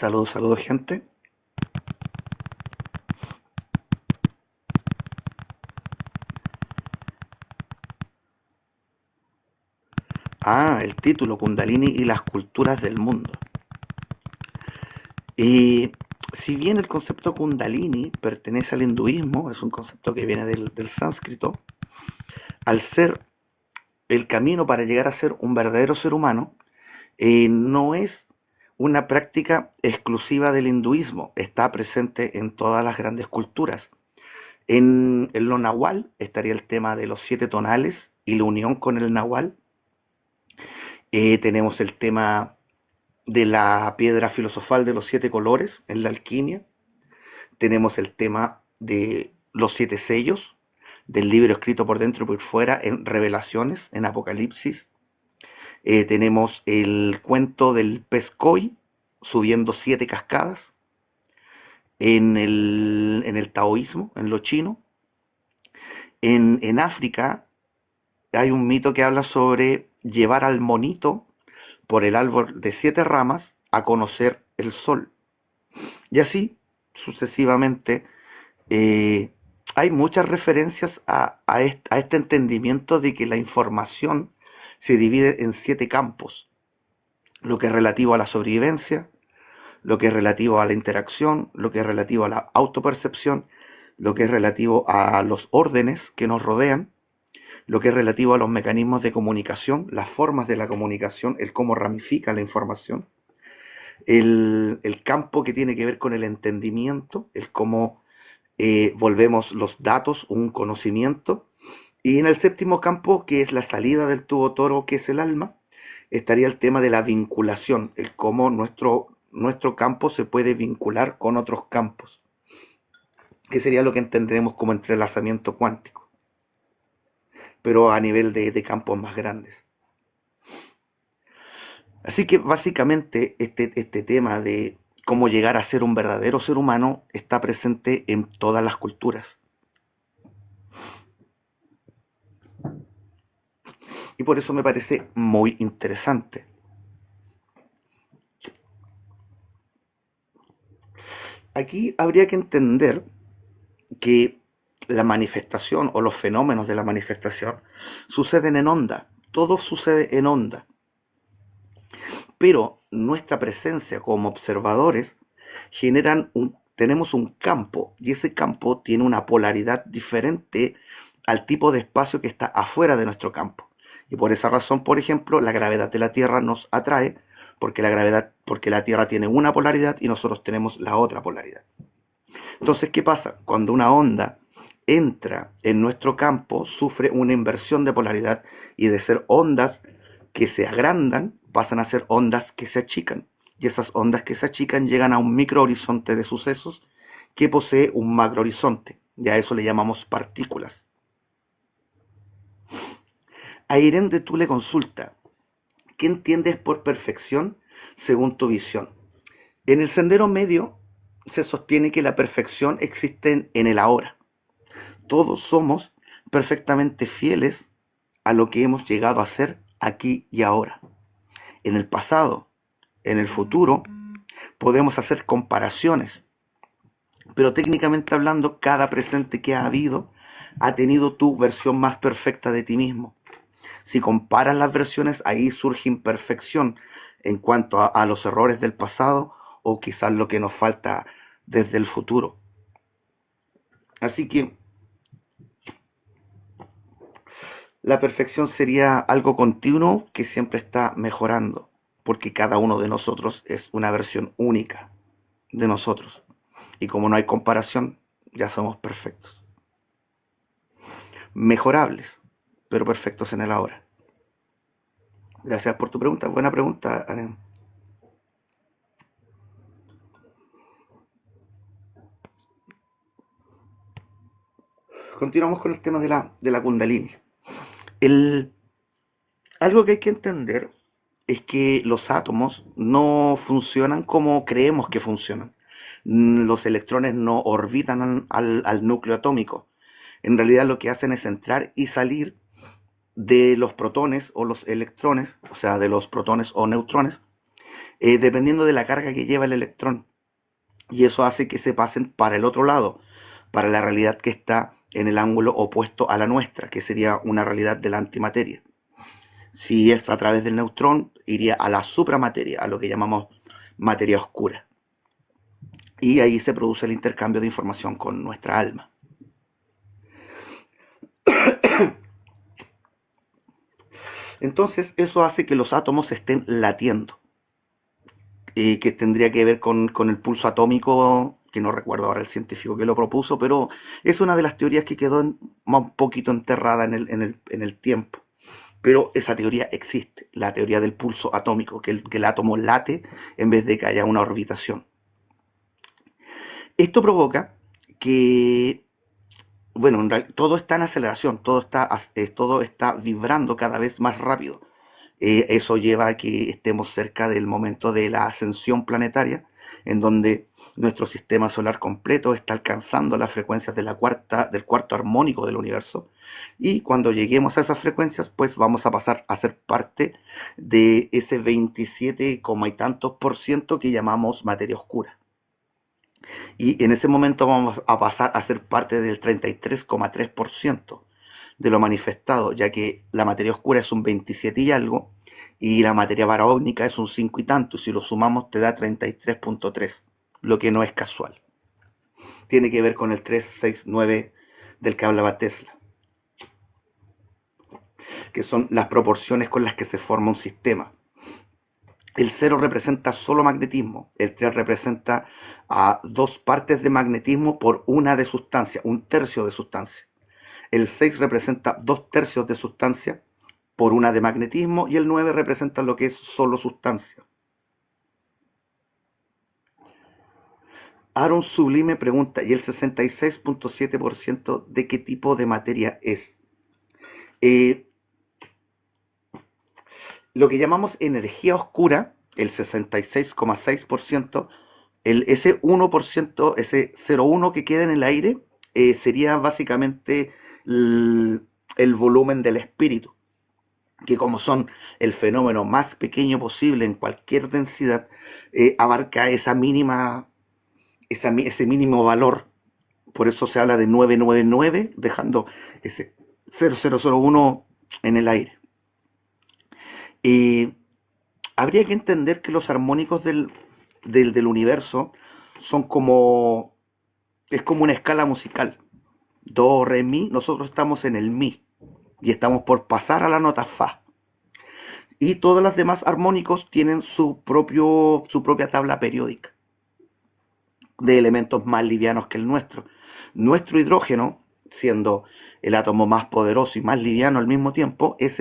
Saludos, saludos, gente. El título, Kundalini y las culturas del mundo. Y si bien el concepto Kundalini pertenece al hinduismo, es un concepto que viene del sánscrito, al ser el camino para llegar a ser un verdadero ser humano, no es una práctica exclusiva del hinduismo, está presente en todas las grandes culturas. En lo nahual estaría el tema de los 7 tonales y la unión con el nahual. Tenemos el tema de la piedra filosofal de los 7 colores en la alquimia. Tenemos el tema de los 7 sellos, del libro escrito por dentro y por fuera en Revelaciones, en Apocalipsis. Tenemos el cuento del pez koi subiendo 7 cascadas en el taoísmo, en lo chino. En África hay un mito que habla sobre llevar al monito por el árbol de 7 ramas a conocer el sol. Y así sucesivamente. eh, Hay muchas referencias a este entendimiento de que la información se divide en 7 campos. Lo que es relativo a la sobrevivencia, lo que es relativo a la interacción, lo que es relativo a la autopercepción, lo que es relativo a los órdenes que nos rodean, lo que es relativo a los mecanismos de comunicación, las formas de la comunicación, el cómo ramifica la información, el campo que tiene que ver con el entendimiento, el cómo volvemos los datos un conocimiento, y en el séptimo campo, que es la salida del tubo toro, que es el alma, estaría el tema de la vinculación, el cómo nuestro campo se puede vincular con otros campos, que sería lo que entendemos como entrelazamiento cuántico, pero a nivel de campos más grandes. Así que básicamente este tema de cómo llegar a ser un verdadero ser humano está presente en todas las culturas. Y por eso me parece muy interesante. Aquí habría que entender que la manifestación o los fenómenos de la manifestación suceden en onda. Todo sucede en onda. Pero nuestra presencia como observadores tenemos un campo, y ese campo tiene una polaridad diferente al tipo de espacio que está afuera de nuestro campo. Y por esa razón, por ejemplo, la gravedad de la Tierra nos atrae, porque la Tierra tiene una polaridad y nosotros tenemos la otra polaridad. Entonces, ¿qué pasa? Cuando una onda entra en nuestro campo, sufre una inversión de polaridad, y de ser ondas que se agrandan, pasan a ser ondas que se achican. Y esas ondas que se achican llegan a un microhorizonte de sucesos que posee un macrohorizonte. Y a eso le llamamos partículas. A Irene de tú le consulta, ¿qué entiendes por perfección según tu visión? En el sendero medio se sostiene que la perfección existe en el ahora. Todos somos perfectamente fieles a lo que hemos llegado a ser aquí y ahora. En el pasado, en el futuro, podemos hacer comparaciones, pero técnicamente hablando, cada presente que ha habido ha tenido tu versión más perfecta de ti mismo. Si comparas las versiones, ahí surge imperfección en cuanto a los errores del pasado, o quizás lo que nos falta desde el futuro. Así que la perfección sería algo continuo que siempre está mejorando, porque cada uno de nosotros es una versión única de nosotros. Y como no hay comparación, ya somos perfectos. Mejorables, pero perfectos en el ahora. Gracias por tu pregunta. Buena pregunta, Aren. Continuamos con el tema de la Kundalini. El, Algo que hay que entender es que los átomos no funcionan como creemos que funcionan. Los electrones no orbitan al núcleo atómico. En realidad lo que hacen es entrar y salir de los protones o los electrones, o sea, de los protones o neutrones, dependiendo de la carga que lleva el electrón. Y eso hace que se pasen para el otro lado, para la realidad que está en el ángulo opuesto a la nuestra, que sería una realidad de la antimateria. Si es a través del neutrón, iría a la supramateria, a lo que llamamos materia oscura. Y ahí se produce el intercambio de información con nuestra alma. Entonces eso hace que los átomos estén latiendo, que tendría que ver con el pulso atómico, que no recuerdo ahora el científico que lo propuso, pero es una de las teorías que quedó un poquito enterrada en el tiempo. Pero esa teoría existe, la teoría del pulso atómico, que el átomo late en vez de que haya una orbitación. Esto provoca que, bueno, todo está en aceleración, todo está vibrando cada vez más rápido. Eso lleva a que estemos cerca del momento de la ascensión planetaria, en donde nuestro sistema solar completo está alcanzando las frecuencias del cuarto armónico del universo, y cuando lleguemos a esas frecuencias, pues vamos a pasar a ser parte de ese 27, y tantos por ciento que llamamos materia oscura. Y en ese momento vamos a pasar a ser parte del 33,3% de lo manifestado, ya que la materia oscura es un 27 y algo, y la materia barónica es un 5 y tanto, y si lo sumamos te da 33,3, lo que no es casual. Tiene que ver con el 369 del que hablaba Tesla, que son las proporciones con las que se forma un sistema. El 0 representa solo magnetismo, el 3 representa a 2 partes de magnetismo por una de sustancia, un tercio de sustancia. El 6 representa 2 tercios de sustancia por una de magnetismo, y el 9 representa lo que es solo sustancia. Aaron Sublime pregunta, ¿y el 66,7% de qué tipo de materia es? Lo que llamamos energía oscura, el 66,6%, ese 1%, ese 0,1 que queda en el aire, sería básicamente el volumen del espíritu, que como son el fenómeno más pequeño posible en cualquier densidad, abarca ese mínimo valor. Por eso se habla de 999, dejando ese 0001 en el aire. Habría que entender que los armónicos del universo son es como una escala musical. Do, re, mi, nosotros estamos en el mi y estamos por pasar a la nota fa. Y todos los demás armónicos tienen su propia tabla periódica de elementos más livianos que el nuestro. Nuestro hidrógeno, siendo el átomo más poderoso y más liviano al mismo tiempo, es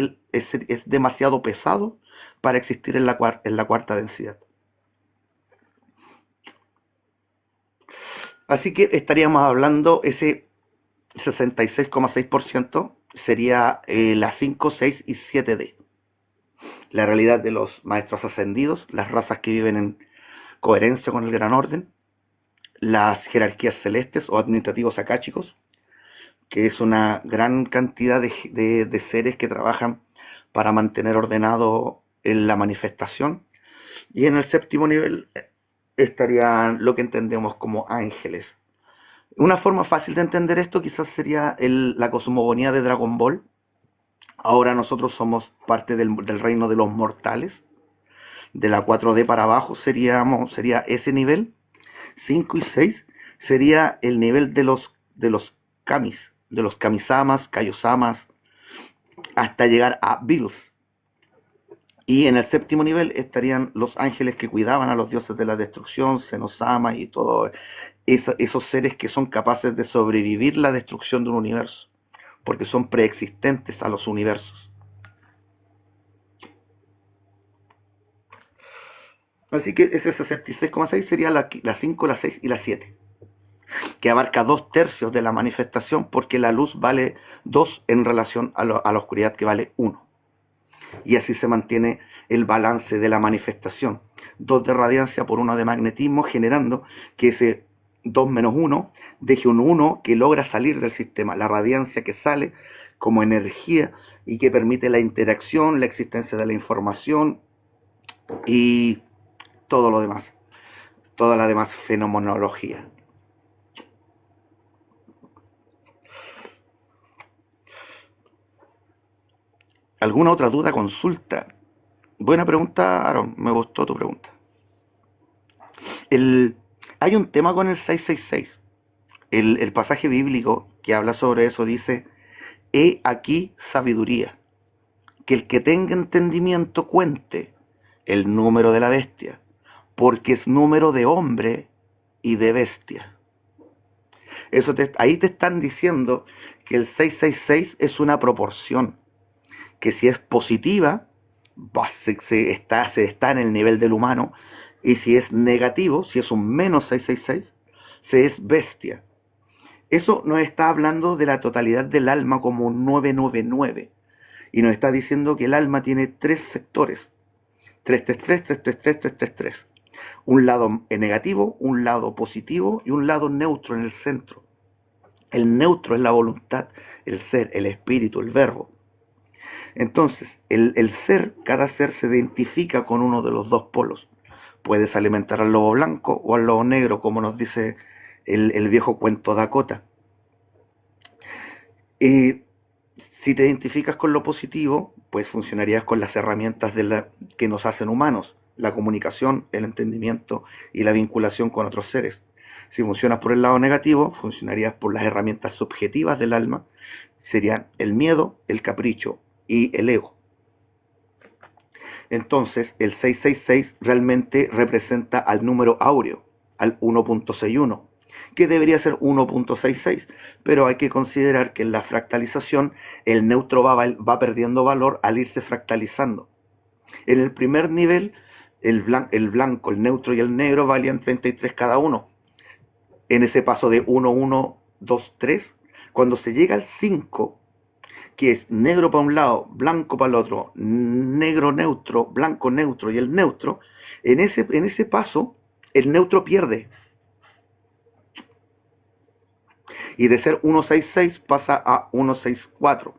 demasiado pesado para existir en la cuarta densidad. Así que estaríamos hablando, ese 66,6% sería la 5, 6 y 7D. La realidad de los maestros ascendidos, las razas que viven en coherencia con el gran orden, las jerarquías celestes o administrativos akáshicos, que es una gran cantidad de seres que trabajan para mantener ordenado en la manifestación. Y en el séptimo nivel estarían lo que entendemos como ángeles. Una forma fácil de entender esto quizás sería la cosmogonía de Dragon Ball. Ahora nosotros somos parte del reino de los mortales. De la 4D para abajo sería ese nivel. 5 y 6 sería el nivel de los kamis, de los kamisamas, kaiosamas, hasta llegar a Bills. Y en el séptimo nivel estarían los ángeles que cuidaban a los dioses de la destrucción, Senosama y todos esos seres que son capaces de sobrevivir la destrucción de un universo, porque son preexistentes a los universos. Así que ese 66,6 sería la 5, la 6 y la 7, que abarca 2 tercios de la manifestación, porque la luz vale 2 en relación a la oscuridad, que vale 1. Y así se mantiene el balance de la manifestación. 2 de radiancia por 1 de magnetismo, generando que ese 2 menos 1 deje un 1 que logra salir del sistema. La radiancia que sale como energía y que permite la interacción, la existencia de la información y todo lo demás, toda la demás fenomenología. ¿Alguna otra duda, consulta? Buena pregunta, Aaron, me gustó tu pregunta. El, Hay un tema con el 666. El pasaje bíblico que habla sobre eso dice, he aquí sabiduría, que el que tenga entendimiento cuente el número de la bestia, porque es número de hombre y de bestia. Ahí te están diciendo que el 666 es una proporción, que si es positiva, se está en el nivel del humano, y si es negativo, si es un menos 666, se es bestia. Eso nos está hablando de la totalidad del alma como un 999, y nos está diciendo que el alma tiene tres sectores, 333, 333, 333. Un lado negativo, un lado positivo y un lado neutro en el centro. El neutro es la voluntad, el ser, el espíritu, el verbo. Entonces, el ser, cada ser se identifica con uno de los dos polos. Puedes alimentar al lobo blanco o al lobo negro, como nos dice el viejo cuento Dakota. Si te identificas con lo positivo, pues funcionarías con las herramientas que nos hacen humanos, la comunicación, el entendimiento y la vinculación con otros seres. Si funcionas por el lado negativo, funcionarías por las herramientas subjetivas del alma, serían el miedo, el capricho y el ego. Entonces, el 666 realmente representa al número áureo, al 1.61, que debería ser 1.66, pero hay que considerar que en la fractalización el neutro va perdiendo valor al irse fractalizando. En el primer nivel, el blanco, el neutro y el negro valían 33 cada uno. En ese paso de 1, 1, 2, 3, cuando se llega al 5, que es negro para un lado, blanco para el otro, negro neutro, blanco neutro y el neutro, en ese paso el neutro pierde. Y de ser 166 pasa a 164.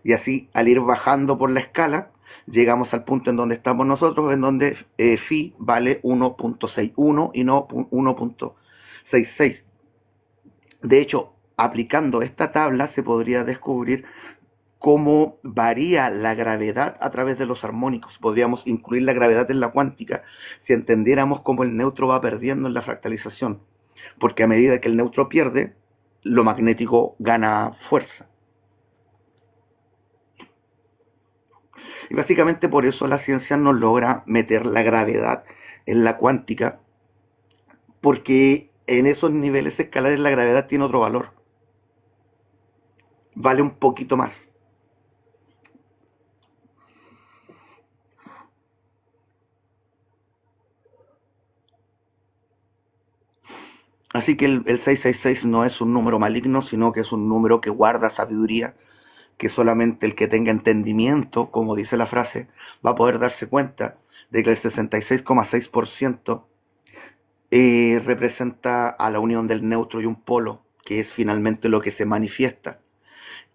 Y así, al ir bajando por la escala, llegamos al punto en donde estamos nosotros, en donde phi vale 1.61 y no 1.66. De hecho, aplicando esta tabla se podría descubrir cómo varía la gravedad a través de los armónicos. Podríamos incluir la gravedad en la cuántica si entendiéramos cómo el neutro va perdiendo en la fractalización. Porque a medida que el neutro pierde, lo magnético gana fuerza. Y básicamente por eso la ciencia no logra meter la gravedad en la cuántica, porque en esos niveles escalares la gravedad tiene otro valor. Vale un poquito más. Así que el 666 no es un número maligno, sino que es un número que guarda sabiduría, que solamente el que tenga entendimiento, como dice la frase, va a poder darse cuenta de que el 66,6% representa a la unión del neutro y un polo, que es finalmente lo que se manifiesta.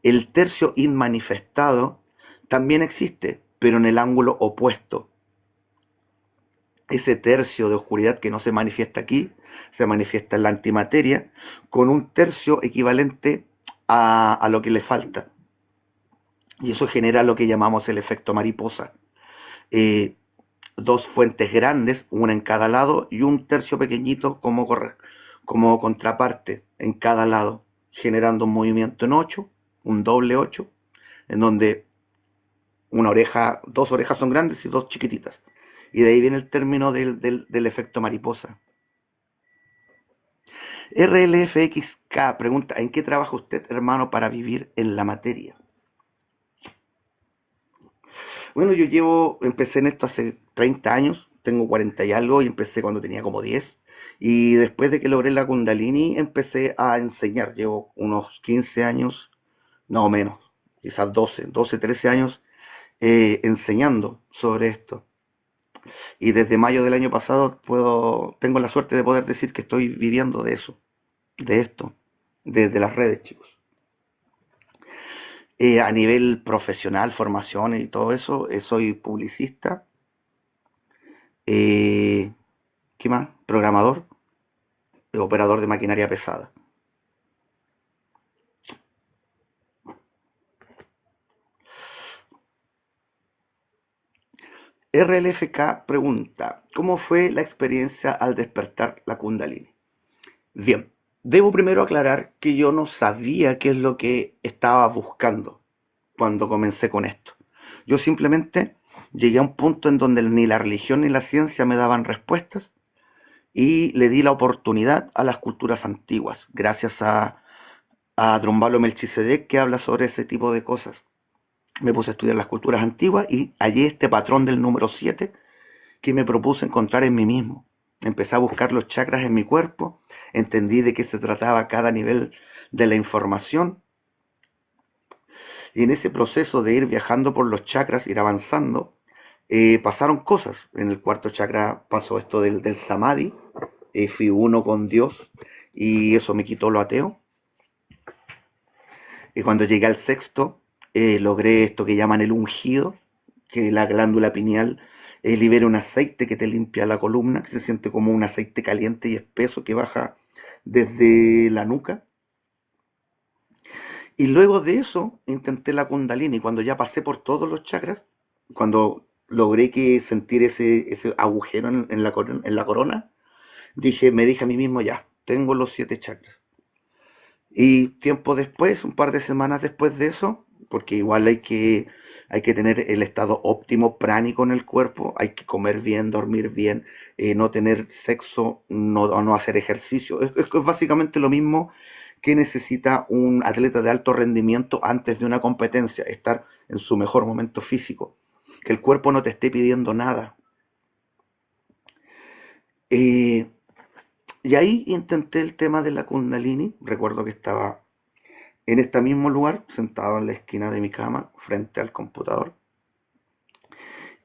El tercio inmanifestado también existe, pero en el ángulo opuesto. Ese tercio de oscuridad que no se manifiesta aquí, se manifiesta en la antimateria, con un tercio equivalente a lo que le falta. Y eso genera lo que llamamos el efecto mariposa. Dos fuentes grandes, una en cada lado, y un tercio pequeñito como contraparte en cada lado, generando un movimiento en 8, un doble 8, en donde dos orejas son grandes y dos chiquititas. Y de ahí viene el término del efecto mariposa. RLFXK pregunta, ¿en qué trabaja usted, hermano, para vivir en la materia? Bueno, empecé en esto hace 30 años, tengo 40 y algo, y empecé cuando tenía como 10. Y después de que logré la Kundalini, empecé a enseñar. Llevo unos 15 años, no menos, quizás 12, 13 años enseñando sobre esto. Y desde mayo del año pasado tengo la suerte de poder decir que estoy viviendo de eso, de esto, de las redes, chicos. A nivel profesional, formación y todo eso, soy publicista, ¿Qué más? Programador, operador de maquinaria pesada. RLFK pregunta, ¿cómo fue la experiencia al despertar la Kundalini? Bien, debo primero aclarar que yo no sabía qué es lo que estaba buscando cuando comencé con esto. Yo simplemente llegué a un punto en donde ni la religión ni la ciencia me daban respuestas y le di la oportunidad a las culturas antiguas, gracias a Drúmbalo Melchizedek, que habla sobre ese tipo de cosas. Me puse a estudiar las culturas antiguas y hallé este patrón del número 7 que me propuse encontrar en mí mismo. Empecé a buscar los chakras en mi cuerpo, entendí de qué se trataba cada nivel de la información y en ese proceso de ir viajando por los chakras, ir avanzando, pasaron cosas. En el cuarto chakra pasó esto del samadhi, fui uno con Dios y eso me quitó lo ateo. Y cuando llegué al sexto, logré esto que llaman el ungido, que la glándula pineal libera un aceite que te limpia la columna, que se siente como un aceite caliente y espeso que baja desde la nuca. Y luego de eso intenté la Kundalini. Cuando ya pasé por todos los chakras, cuando logré que sentir ese agujero en la corona, me dije a mí mismo, ya, tengo los 7 chakras. Y tiempo después, un par de semanas después de eso, porque igual hay que tener el estado óptimo pránico en el cuerpo, hay que comer bien, dormir bien, no tener sexo, no hacer ejercicio. Es básicamente lo mismo que necesita un atleta de alto rendimiento antes de una competencia, estar en su mejor momento físico, que el cuerpo no te esté pidiendo nada. Eh, y ahí intenté el tema de la Kundalini, recuerdo que estaba en este mismo lugar, sentado en la esquina de mi cama, frente al computador.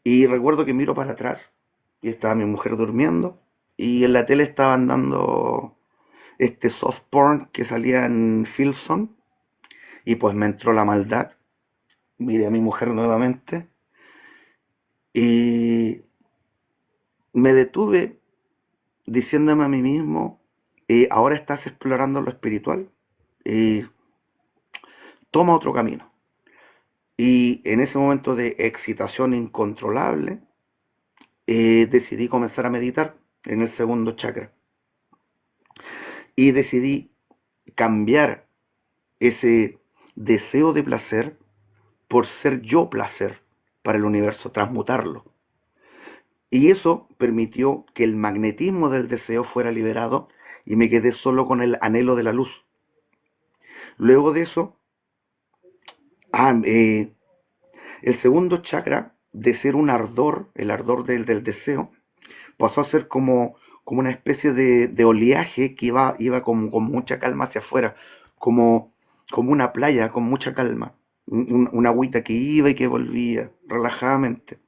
Y recuerdo que miro para atrás y estaba mi mujer durmiendo. Y en la tele estaban dando este soft porn que salía en Filson. Y pues me entró la maldad. Miré a mi mujer nuevamente. Y me detuve diciéndome a mí mismo, ahora estás explorando lo espiritual. Y toma otro camino. Y en ese momento de excitación incontrolable, decidí comenzar a meditar en el segundo chakra. Y decidí cambiar ese deseo de placer por ser yo placer para el universo, transmutarlo. Y eso permitió que el magnetismo del deseo fuera liberado y me quedé solo con el anhelo de la luz. Luego de eso, ah, eh, el segundo chakra, de ser un ardor, el ardor del deseo, pasó a ser como una especie de oleaje que iba con mucha calma hacia afuera, como, como una playa con mucha calma, una agüita que iba y que volvía relajadamente.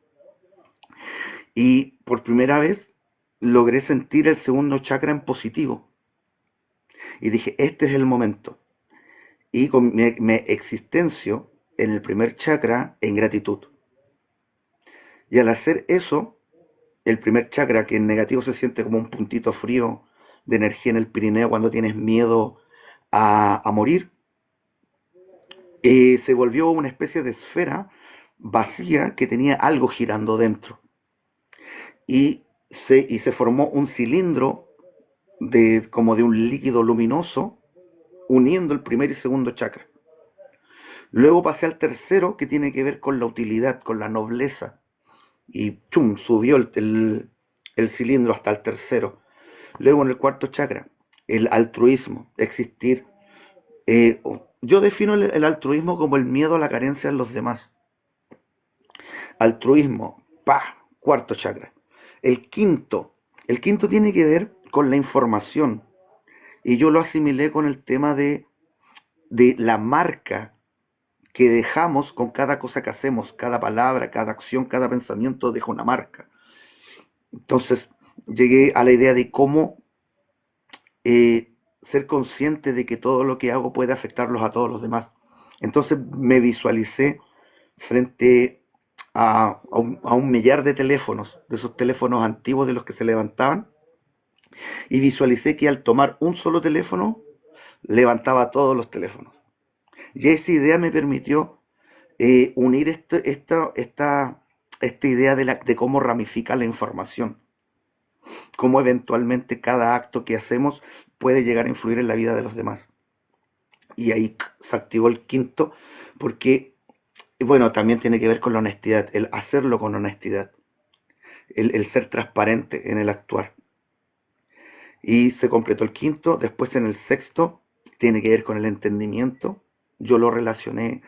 Y por primera vez logré sentir el segundo chakra en positivo. Y dije, este es el momento. Y me existencio en el primer chakra en gratitud. Y al hacer eso, el primer chakra, que en negativo se siente como un puntito frío de energía en el Pirineo cuando tienes miedo a morir, se volvió una especie de esfera vacía que tenía algo girando dentro. Y se formó un cilindro como de un líquido luminoso uniendo el primer y segundo chakra. Luego pasé al tercero, que tiene que ver con la utilidad, con la nobleza. Y chum, subió el cilindro hasta el tercero. Luego en el cuarto chakra, el altruismo, existir. Yo defino el altruismo como el miedo a la carencia en los demás. Altruismo, pa, cuarto chakra. El quinto, el quinto tiene que ver con la información. Y yo lo asimilé con el tema de la marca que dejamos con cada cosa que hacemos, cada palabra, cada acción, cada pensamiento deja una marca. Entonces llegué a la idea de cómo ser consciente de que todo lo que hago puede afectarlos a todos los demás. Entonces me visualicé frente a un millar de teléfonos, de esos teléfonos antiguos de los que se levantaban, Y visualicé que al tomar un solo teléfono, levantaba todos los teléfonos. Y esa idea me permitió unir esta idea de cómo ramifica la información, cómo eventualmente cada acto que hacemos puede llegar a influir en la vida de los demás. Y ahí se activó el quinto, porque, bueno, también tiene que ver con la honestidad, el hacerlo con honestidad, el ser transparente en el actuar. Y se completó el quinto, después en el sexto tiene que ver con el entendimiento. Yo lo relacioné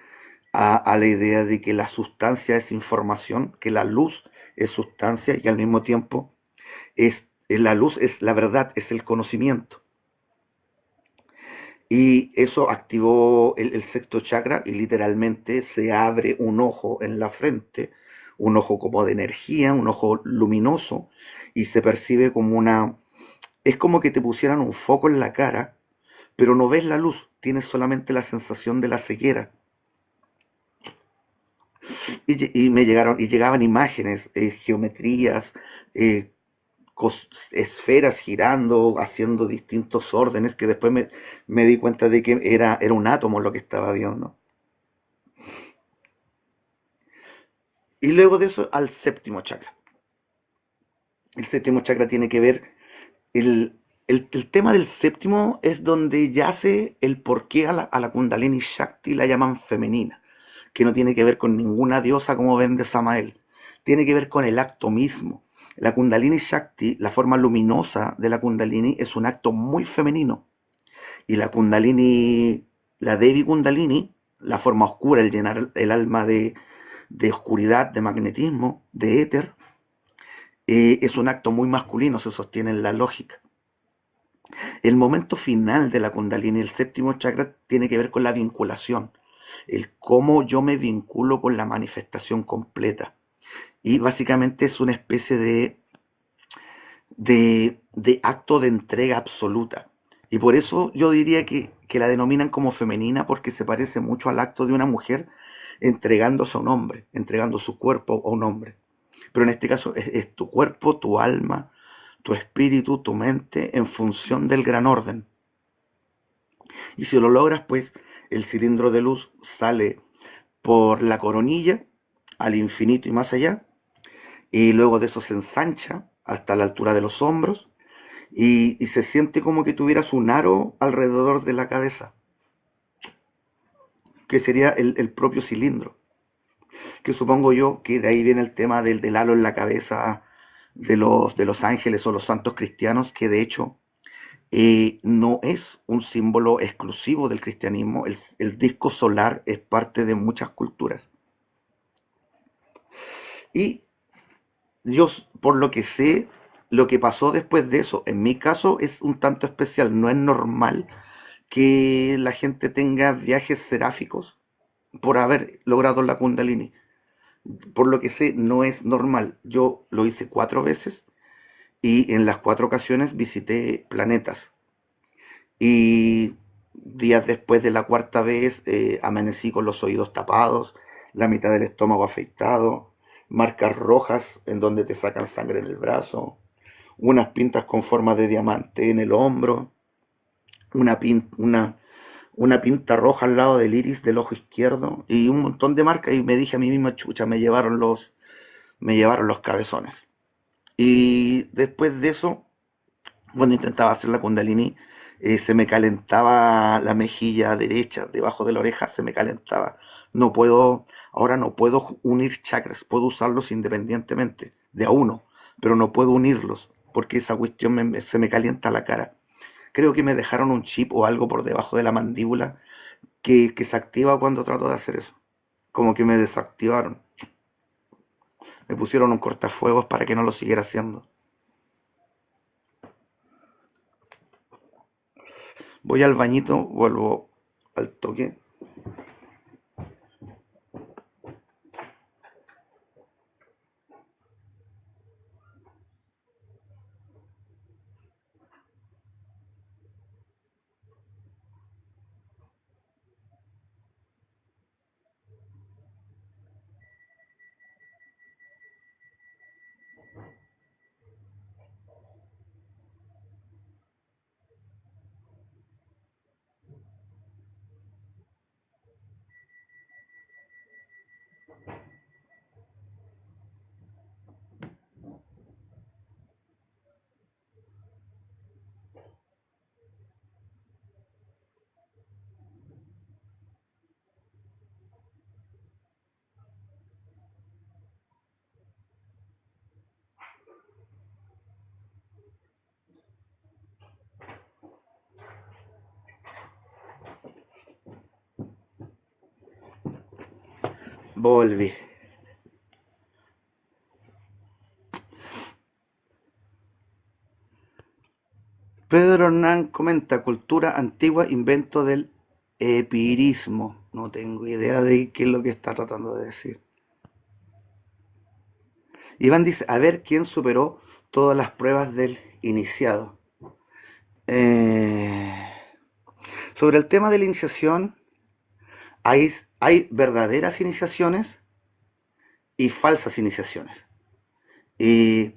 a la idea de que la sustancia es información, que la luz es sustancia y al mismo tiempo la luz es la verdad, es el conocimiento. Y eso activó el sexto chakra y literalmente se abre un ojo en la frente, un ojo como de energía, un ojo luminoso, y se percibe como es como que te pusieran un foco en la cara, pero no ves la luz, tienes solamente la sensación de la ceguera. Y me llegaron, y llegaban imágenes, geometrías, eh, esferas girando, haciendo distintos órdenes, que después me di cuenta de que era un átomo lo que estaba viendo. Y luego de eso al séptimo chakra. El séptimo chakra tiene que ver, el tema del séptimo es donde yace el por qué a la Kundalini Shakti la llaman femenina, que no tiene que ver con ninguna diosa como vende Samael, tiene que ver con el acto mismo. La Kundalini Shakti, la forma luminosa de la Kundalini, es un acto muy femenino. Y la Kundalini, la Devi Kundalini, la forma oscura, el llenar el alma de oscuridad, de magnetismo, de éter, es un acto muy masculino, se sostiene en la lógica. El momento final de la Kundalini, el séptimo chakra, tiene que ver con la vinculación, el cómo yo me vinculo con la manifestación completa. Y básicamente es una especie de acto de entrega absoluta. Y por eso yo diría que la denominan como femenina, porque se parece mucho al acto de una mujer entregándose a un hombre, entregando su cuerpo a un hombre. Pero en este caso es tu cuerpo, tu alma, tu espíritu, tu mente, en función del gran orden. Y si lo logras, pues el cilindro de luz sale por la coronilla al infinito y más allá, y luego de eso se ensancha hasta la altura de los hombros, y se siente como que tuvieras un aro alrededor de la cabeza, que sería el propio cilindro, que supongo yo que de ahí viene el tema del halo en la cabeza de los ángeles o los santos cristianos, que de hecho no es un símbolo exclusivo del cristianismo. El disco solar es parte de muchas culturas. Y yo, por lo que sé, lo que pasó después de eso, en mi caso es un tanto especial. No es normal que la gente tenga viajes seráficos por haber logrado la Kundalini. Por lo que sé, no es normal. Yo lo hice 4 veces y en las 4 ocasiones visité planetas. Y días después de la cuarta vez amanecí con los oídos tapados, la mitad del estómago afeitado, marcas rojas en donde te sacan sangre en el brazo, unas pintas con forma de diamante en el hombro, una, pin, una pinta roja al lado del iris del ojo izquierdo y un montón de marcas, y me dije a mí mismo, chucha, me llevaron los cabezones. Y después de eso, cuando intentaba hacer la kundalini, se me calentaba la mejilla derecha, debajo de la oreja, se me calentaba. Ahora no puedo unir chakras, puedo usarlos independientemente, de a uno, pero no puedo unirlos, porque esa cuestión se me calienta la cara. Creo que me dejaron un chip o algo por debajo de la mandíbula que se activa cuando trato de hacer eso. Como que me desactivaron. Me pusieron un cortafuegos para que no lo siguiera haciendo. Voy al bañito, vuelvo al toque. Volví. Pedro Hernán comenta, cultura antigua, invento del epirismo. No tengo idea de qué es lo que está tratando de decir. Iván dice, a ver quién superó todas las pruebas del iniciado. Eh, Sobre el tema de la iniciación, hay verdaderas iniciaciones y falsas iniciaciones. Y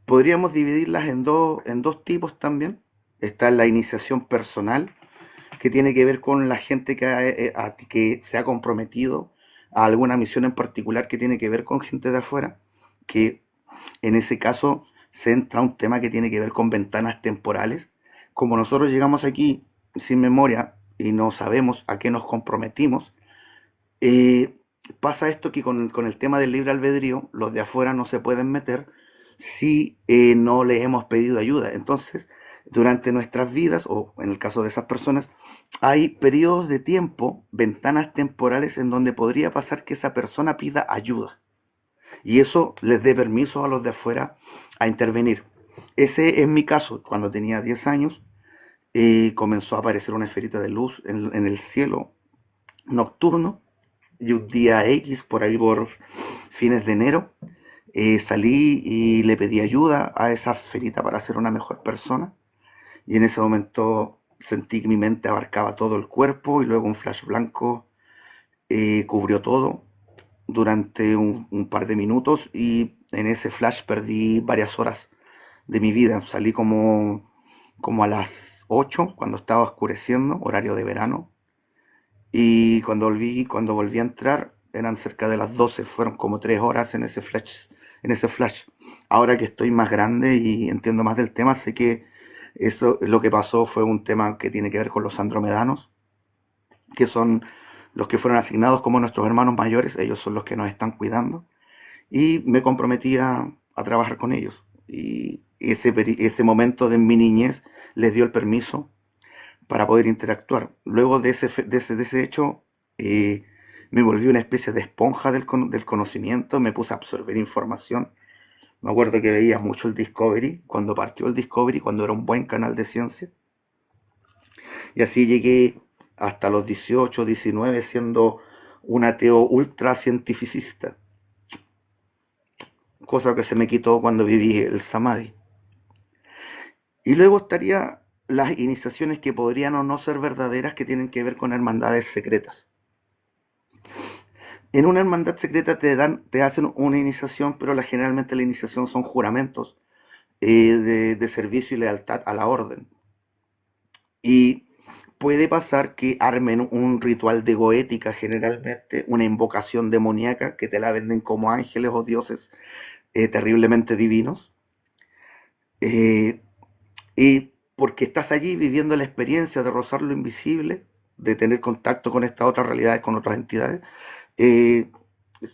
podríamos dividirlas en dos tipos también. Está la iniciación personal, que tiene que ver con la gente que se ha comprometido a alguna misión en particular que tiene que ver con gente de afuera, que en ese caso se entra un tema que tiene que ver con ventanas temporales. Como nosotros llegamos aquí sin memoria y no sabemos a qué nos comprometimos, eh, pasa esto que con el tema del libre albedrío, los de afuera no se pueden meter si no le hemos pedido ayuda. Entonces, durante nuestras vidas, o en el caso de esas personas, hay periodos de tiempo, ventanas temporales en donde podría pasar que esa persona pida ayuda. Y eso les dé permiso a los de afuera a intervenir. Ese es mi caso. Cuando tenía 10 años, comenzó a aparecer una esferita de luz en el cielo nocturno. Y un día X, por ahí por fines de enero, salí y le pedí ayuda a esa esferita para ser una mejor persona. Y en ese momento sentí que mi mente abarcaba todo el cuerpo y luego un flash blanco cubrió todo durante un par de minutos y en ese flash perdí varias horas de mi vida. Salí como a las 8 cuando estaba oscureciendo, horario de verano, y cuando volví a entrar eran cerca de las 12. Fueron como 3 horas en ese flash, en ese flash. Ahora que estoy más grande y entiendo más del tema, sé que eso lo que pasó fue un tema que tiene que ver con los andromedanos, que son los que fueron asignados como nuestros hermanos mayores. Ellos son los que nos están cuidando y me comprometí a trabajar con ellos. Y ese momento de mi niñez les dio el permiso para poder interactuar. Luego de ese hecho, me volví una especie de esponja del conocimiento, me puse a absorber información. Me acuerdo que veía mucho el Discovery, cuando partió el Discovery, cuando era un buen canal de ciencia. Y así llegué hasta los 18, 19, siendo un ateo ultra cientificista, cosa que se me quitó cuando viví el Samadhi. Y luego estaría las iniciaciones que podrían o no ser verdaderas, que tienen que ver con hermandades secretas. En una hermandad secreta te hacen una iniciación, pero generalmente la iniciación son juramentos de servicio y lealtad a la orden. Y puede pasar que armen un ritual de goética, generalmente, una invocación demoníaca, que te la venden como ángeles o dioses terriblemente divinos. Eh, y porque estás allí viviendo la experiencia de rozar lo invisible, de tener contacto con estas otras realidades, con otras entidades, eh,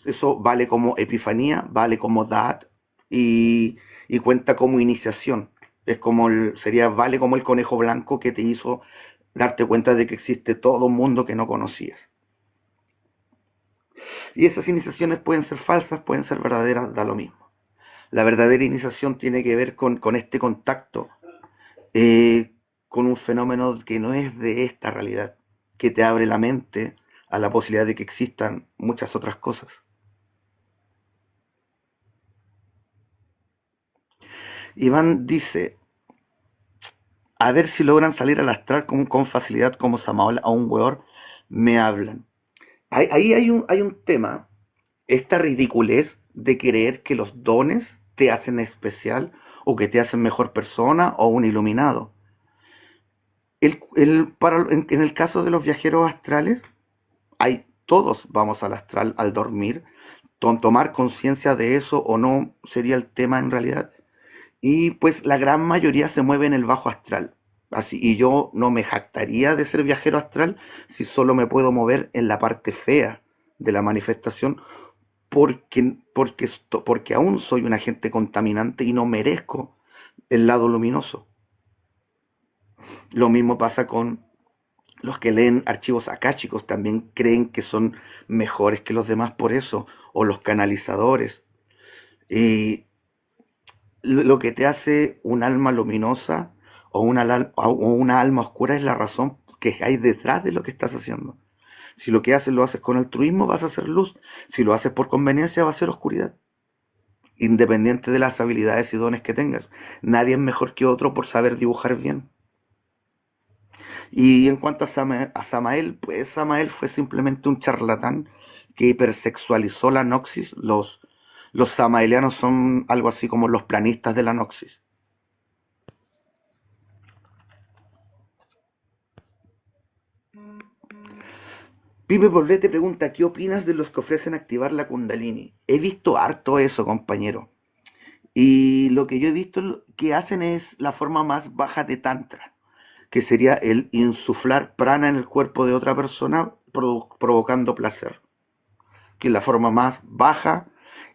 eso vale como epifanía, vale como dad y cuenta como iniciación. Vale como el conejo blanco que te hizo darte cuenta de que existe todo un mundo que no conocías. Y esas iniciaciones pueden ser falsas, pueden ser verdaderas, da lo mismo. La verdadera iniciación tiene que ver con este contacto, eh, con un fenómeno que no es de esta realidad, que te abre la mente a la posibilidad de que existan muchas otras cosas. Iván dice, a ver si logran salir al astral con facilidad como Samael a un weor, me hablan. Ahí hay un tema, esta ridiculez de creer que los dones te hacen especial o que te hacen mejor persona o un iluminado. En el caso de los viajeros astrales, todos vamos al astral al dormir. Tomar conciencia de eso o no sería el tema en realidad. Y pues la gran mayoría se mueve en el bajo astral. Así, y yo no me jactaría de ser viajero astral si solo me puedo mover en la parte fea de la manifestación, porque aún soy un agente contaminante y no merezco el lado luminoso. Lo mismo pasa con Los que leen archivos akáshicos también creen que son mejores que los demás por eso, o los canalizadores. Y lo que te hace un alma luminosa o una alma oscura es la razón que hay detrás de lo que estás haciendo. Si lo que haces lo haces con altruismo, vas a hacer luz. Si lo haces por conveniencia, va a ser oscuridad. Independiente de las habilidades y dones que tengas. Nadie es mejor que otro por saber dibujar bien. Y en cuanto a Samael, pues Samael fue simplemente un charlatán que hipersexualizó la Noxis. Los samaelianos son algo así como los planistas de la Noxis. Pipe Poblete pregunta, ¿qué opinas de los que ofrecen activar la Kundalini? He visto harto eso, compañero. Y lo que yo he visto que hacen es la forma más baja de Tantra, que sería el insuflar prana en el cuerpo de otra persona provocando placer, que es la forma más baja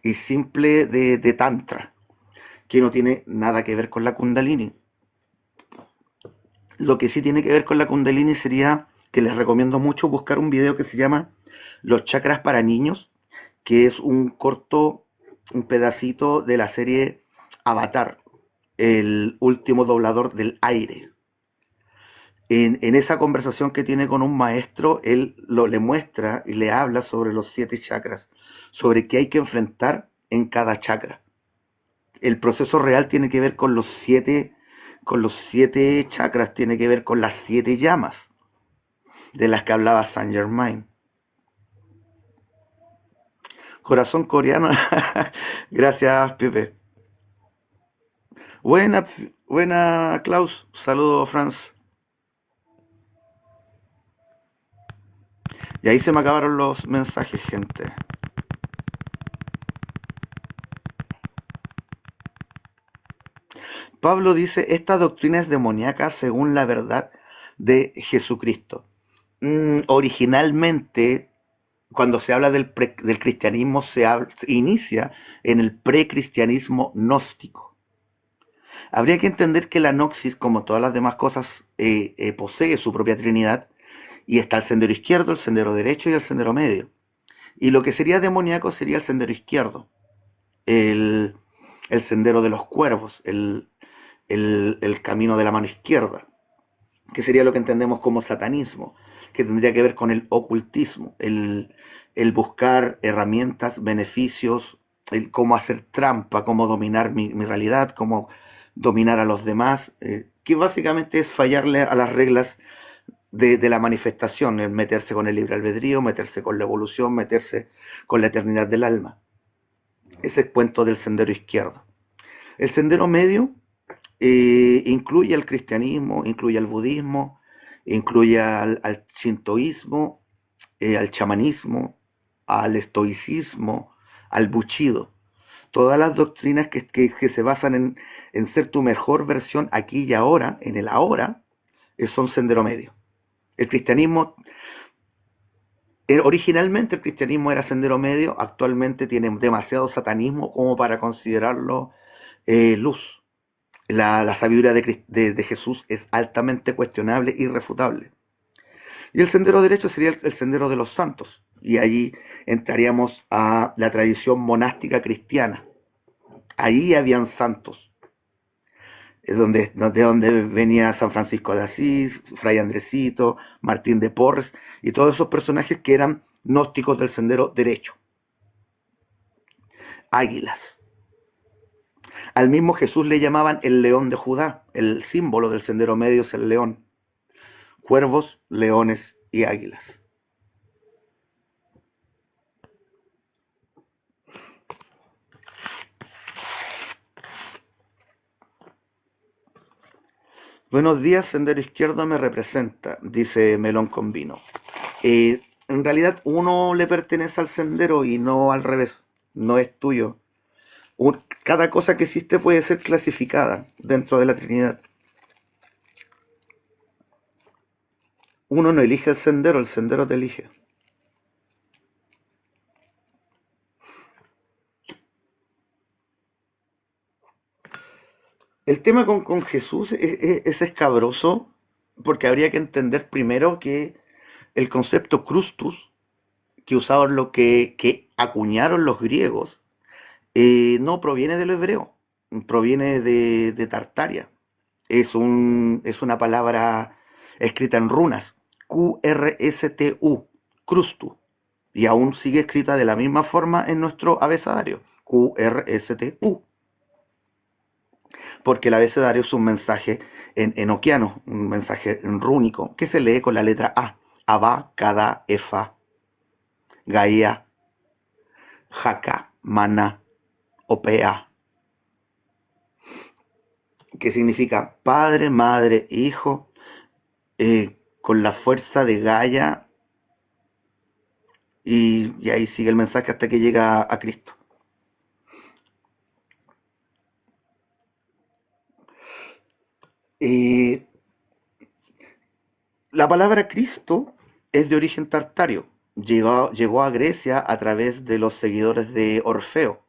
y simple de Tantra, que no tiene nada que ver con la Kundalini. Lo que sí tiene que ver con la Kundalini sería que les recomiendo mucho buscar un video que se llama Los chakras para niños, que es un corto, un pedacito de la serie Avatar, el último doblador del aire. En esa conversación que tiene con un maestro, él le muestra y le habla sobre los 7 chakras, sobre qué hay que enfrentar en cada chakra. El proceso real tiene que ver con los siete chakras, tiene que ver con las 7 llamas de las que hablaba Saint Germain. Corazón coreano, gracias Pepe. Buena, buena Klaus, saludo Franz. Y ahí se me acabaron los mensajes, gente. Pablo dice, esta doctrina es demoníaca según la verdad de Jesucristo. Originalmente, cuando se habla del cristianismo, se inicia en el precristianismo gnóstico. Habría que entender que la Gnosis, como todas las demás cosas, posee su propia trinidad, y está el sendero izquierdo, el sendero derecho y el sendero medio. Y lo que sería demoníaco sería el sendero izquierdo, el, el sendero de los cuervos, el camino de la mano izquierda, que sería lo que entendemos como satanismo, que tendría que ver con el ocultismo, el buscar herramientas, beneficios, el cómo hacer trampa, cómo dominar mi realidad, cómo dominar a los demás, que básicamente es fallarle a las reglas de la manifestación, el meterse con el libre albedrío, meterse con la evolución, meterse con la eternidad del alma. Ese es el cuento del sendero izquierdo. El sendero medio incluye al cristianismo, incluye al budismo, incluye al shintoísmo, al chamanismo, al estoicismo, al bushido. Todas las doctrinas que se basan en ser tu mejor versión aquí y ahora, en el ahora, son sendero medio. El cristianismo, originalmente el cristianismo era sendero medio, actualmente tiene demasiado satanismo como para considerarlo luz. La sabiduría de Jesús es altamente cuestionable e irrefutable. Y el sendero derecho sería el sendero de los santos. Y allí entraríamos a la tradición monástica cristiana. Allí habían santos. Es de donde venía San Francisco de Asís, Fray Andresito, Martín de Porres y todos esos personajes que eran gnósticos del sendero derecho. Águilas. Al mismo Jesús le llamaban el león de Judá. El símbolo del sendero medio es el león. Cuervos, leones y águilas. Buenos días, sendero izquierdo me representa, dice Melón con vino. En realidad uno le pertenece al sendero y no al revés, no es tuyo. Cada cosa que existe puede ser clasificada dentro de la Trinidad. Uno no elige el sendero te elige. El tema con Jesús es escabroso porque habría que entender primero que el concepto crustus, que usaban que acuñaron los griegos, no proviene del hebreo, proviene de Tartaria. Es una palabra escrita en runas, Q-R-S-T-U, crustu, y aún sigue escrita de la misma forma en nuestro abecedario, Q-R-S-T-U, porque el abecedario es un mensaje en enoquiano, un mensaje en rúnico, que se lee con la letra A, Abba, Kada, Efa, Gaia, Jaka, Mana, Opea, que significa padre, madre, hijo, con la fuerza de Gaia, y ahí sigue el mensaje hasta que llega a Cristo. Eh, la palabra Cristo es de origen tartario. Llegó a Grecia a través de los seguidores de Orfeo.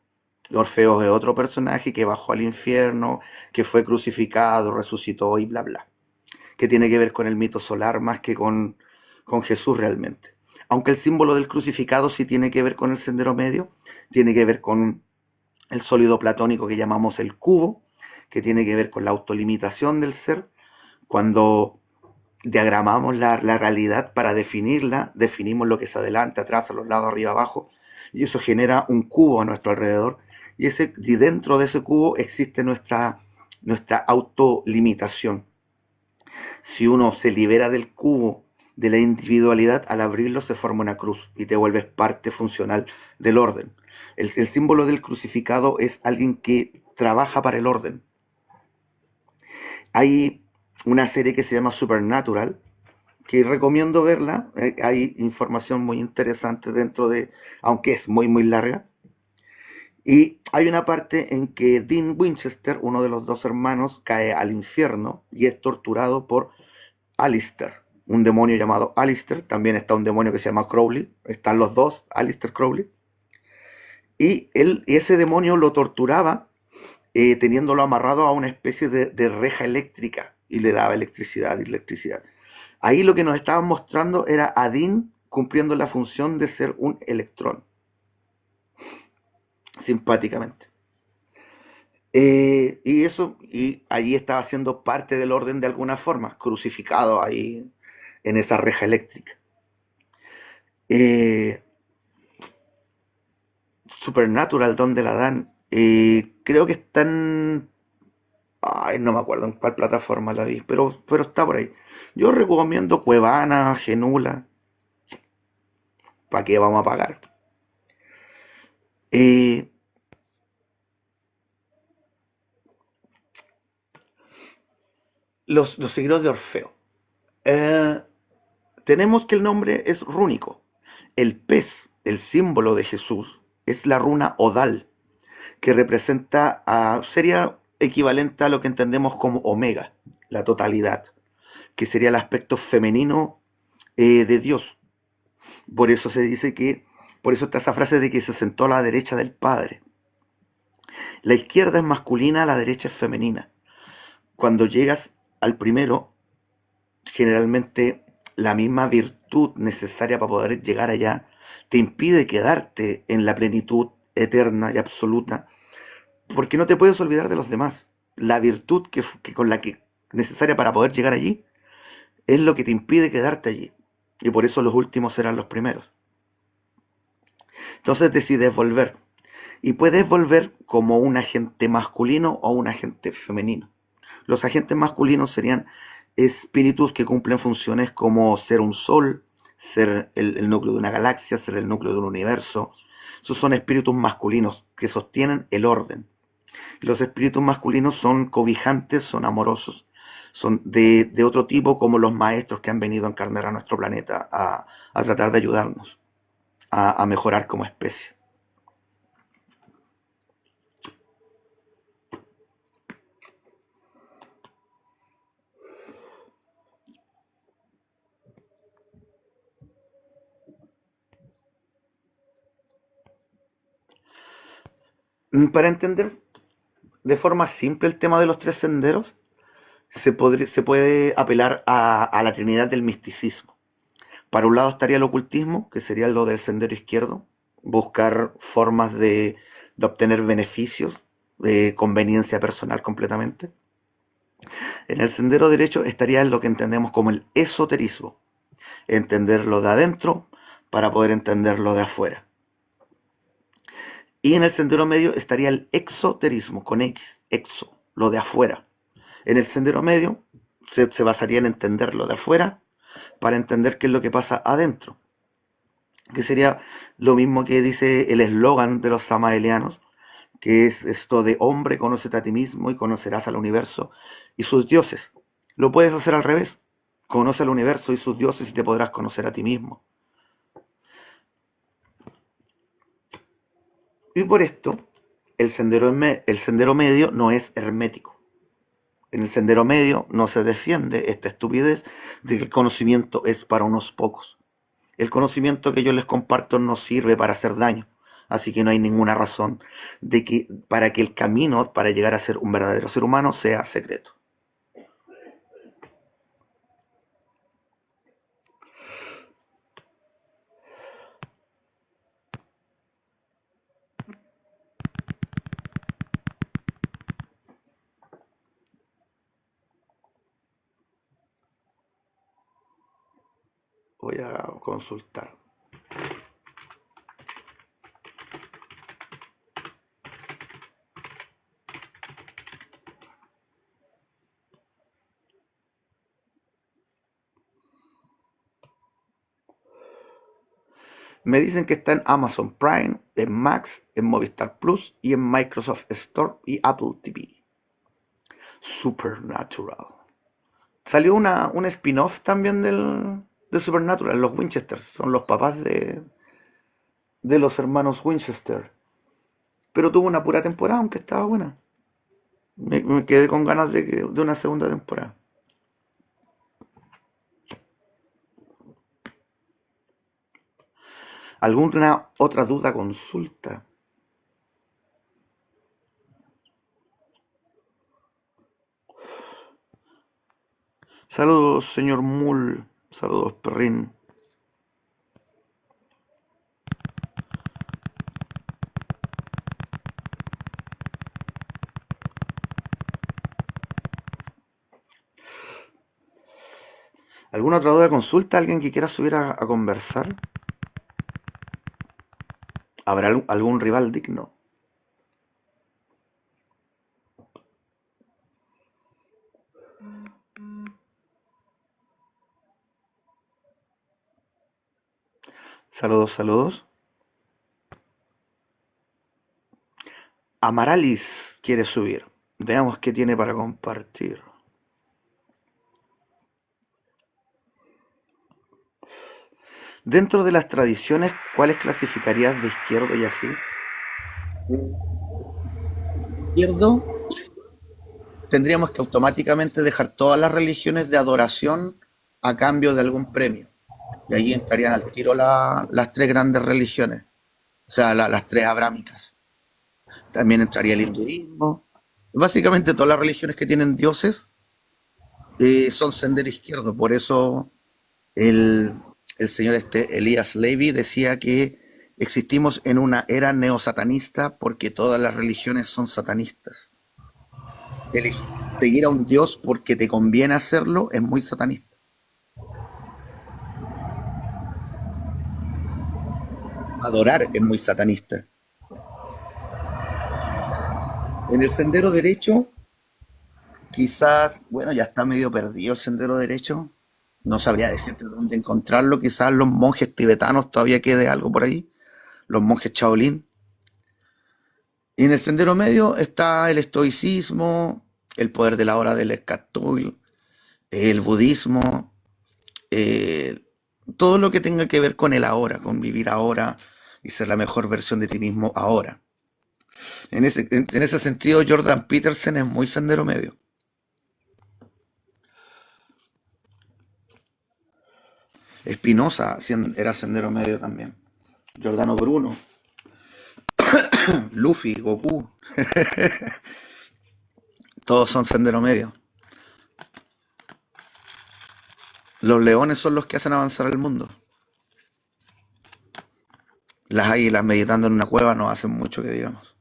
Orfeo es otro personaje que bajó al infierno, que fue crucificado, resucitó y bla bla. Que tiene que ver con el mito solar más que con Jesús realmente. Aunque el símbolo del crucificado sí tiene que ver con el sendero medio, tiene que ver con el sólido platónico que llamamos el cubo, que tiene que ver con la autolimitación del ser. Cuando diagramamos la realidad para definirla, definimos lo que es adelante, atrás, a los lados, arriba, abajo, y eso genera un cubo a nuestro alrededor, y dentro de ese cubo existe nuestra autolimitación. Si uno se libera del cubo de la individualidad, al abrirlo se forma una cruz y te vuelves parte funcional del orden. El símbolo del crucificado es alguien que trabaja para el orden. Hay una serie que se llama Supernatural, que recomiendo verla. Hay información muy interesante dentro de, aunque es muy, muy larga. Y hay una parte en que Dean Winchester, uno de los dos hermanos, cae al infierno y es torturado por Alistair, un demonio llamado Alistair. También está un demonio que se llama Crowley. Están los dos, Alistair, Crowley. Ese demonio lo torturaba teniéndolo amarrado a una especie de reja eléctrica y le daba electricidad y electricidad. Ahí lo que nos estaban mostrando era a Dean cumpliendo la función de ser un electrón, simpáticamente. Y allí estaba siendo parte del orden de alguna forma, crucificado ahí en esa reja eléctrica. Eh, Supernatural, ¿dónde la dan? Creo que están. Ay, no me acuerdo en cuál plataforma la vi, pero está por ahí. Yo recomiendo Cuevana, Genula. ¿Para qué vamos a pagar? Eh, los seguidores de Orfeo. Eh, Tenemos que el nombre es rúnico. El pez, el símbolo de Jesús, es la runa Odal, que sería equivalente a lo que entendemos como Omega, la totalidad, que sería el aspecto femenino de Dios. Por eso se dice por eso está esa frase de que se sentó a la derecha del Padre. La izquierda es masculina, la derecha es femenina. Cuando llegas al primero, generalmente la misma virtud necesaria para poder llegar allá te impide quedarte en la plenitud eterna y absoluta, porque no te puedes olvidar de los demás. La virtud con la que necesaria para poder llegar allí es lo que te impide quedarte allí. Y por eso los últimos serán los primeros. Entonces decides volver. Y puedes volver como un agente masculino o un agente femenino. Los agentes masculinos serían espíritus que cumplen funciones como ser un sol, ser el núcleo de una galaxia, ser el núcleo de un universo. Esos son espíritus masculinos que sostienen el orden. Los espíritus masculinos son cobijantes, son amorosos, son de otro tipo, como los maestros que han venido a encarnar a nuestro planeta a tratar de ayudarnos a mejorar como especie. Para entender de forma simple el tema de los tres senderos, se puede apelar a la trinidad del misticismo. Para un lado estaría el ocultismo, que sería lo del sendero izquierdo, buscar formas de obtener beneficios, de conveniencia personal completamente. En el sendero derecho estaría lo que entendemos como el esoterismo, entender lo de adentro para poder entender lo de afuera. Y en el sendero medio estaría el exoterismo, con X, exo, lo de afuera. En el sendero medio se basaría en entender lo de afuera para entender qué es lo que pasa adentro, que sería lo mismo que dice el eslogan de los samaelianos, que es esto de hombre, conócete a ti mismo y conocerás al universo y sus dioses. Lo puedes hacer al revés, conoce al universo y sus dioses y te podrás conocer a ti mismo. Y por esto, el sendero medio no es hermético. En el sendero medio no se defiende esta estupidez de que el conocimiento es para unos pocos. El conocimiento que yo les comparto no sirve para hacer daño, así que no hay ninguna razón para que el camino para llegar a ser un verdadero ser humano sea secreto. Voy a consultar. Me dicen que está en Amazon Prime, en Max, en Movistar Plus y en Microsoft Store y Apple TV. Supernatural. Salió un spin-off también de Supernatural. Los Winchester son los papás de los hermanos Winchester. Pero tuvo una pura temporada, aunque estaba buena. Me quedé con ganas de una segunda temporada. ¿Alguna otra duda, consulta? Saludos, señor Mull. Saludos, perrín. ¿Alguna otra duda, consulta? ¿Alguien que quiera subir a conversar? ¿Habrá algún rival digno? Saludos, saludos. Amaralis quiere subir. Veamos qué tiene para compartir. Dentro de las tradiciones, ¿cuáles clasificarías de izquierdo y así? Izquierdo, tendríamos que automáticamente dejar todas las religiones de adoración a cambio de algún premio. Y ahí entrarían al tiro las tres grandes religiones, o sea, las tres abrámicas. También entraría el hinduismo. Básicamente todas las religiones que tienen dioses son sendero izquierdo. Por eso el, el señor Elias Levi decía que existimos en una era neosatanista porque todas las religiones son satanistas. Seguir a un dios porque te conviene hacerlo es muy satanista. Adorar es muy satanista. En el sendero derecho, quizás, bueno, ya está medio perdido el sendero derecho. No sabría decirte dónde encontrarlo. Quizás los monjes tibetanos todavía quede algo por ahí. Los monjes Shaolin. Y en el sendero medio está el estoicismo, el poder de la hora del Eckhart Tolle, el budismo, eh, todo lo que tenga que ver con el ahora, con vivir ahora y ser la mejor versión de ti mismo ahora. En ese sentido, Jordan Peterson es muy sendero medio. Spinoza era sendero medio también. Giordano Bruno, Luffy, Goku, todos son sendero medio. Los leones son los que hacen avanzar el mundo. Las águilas meditando en una cueva no hacen mucho que digamos.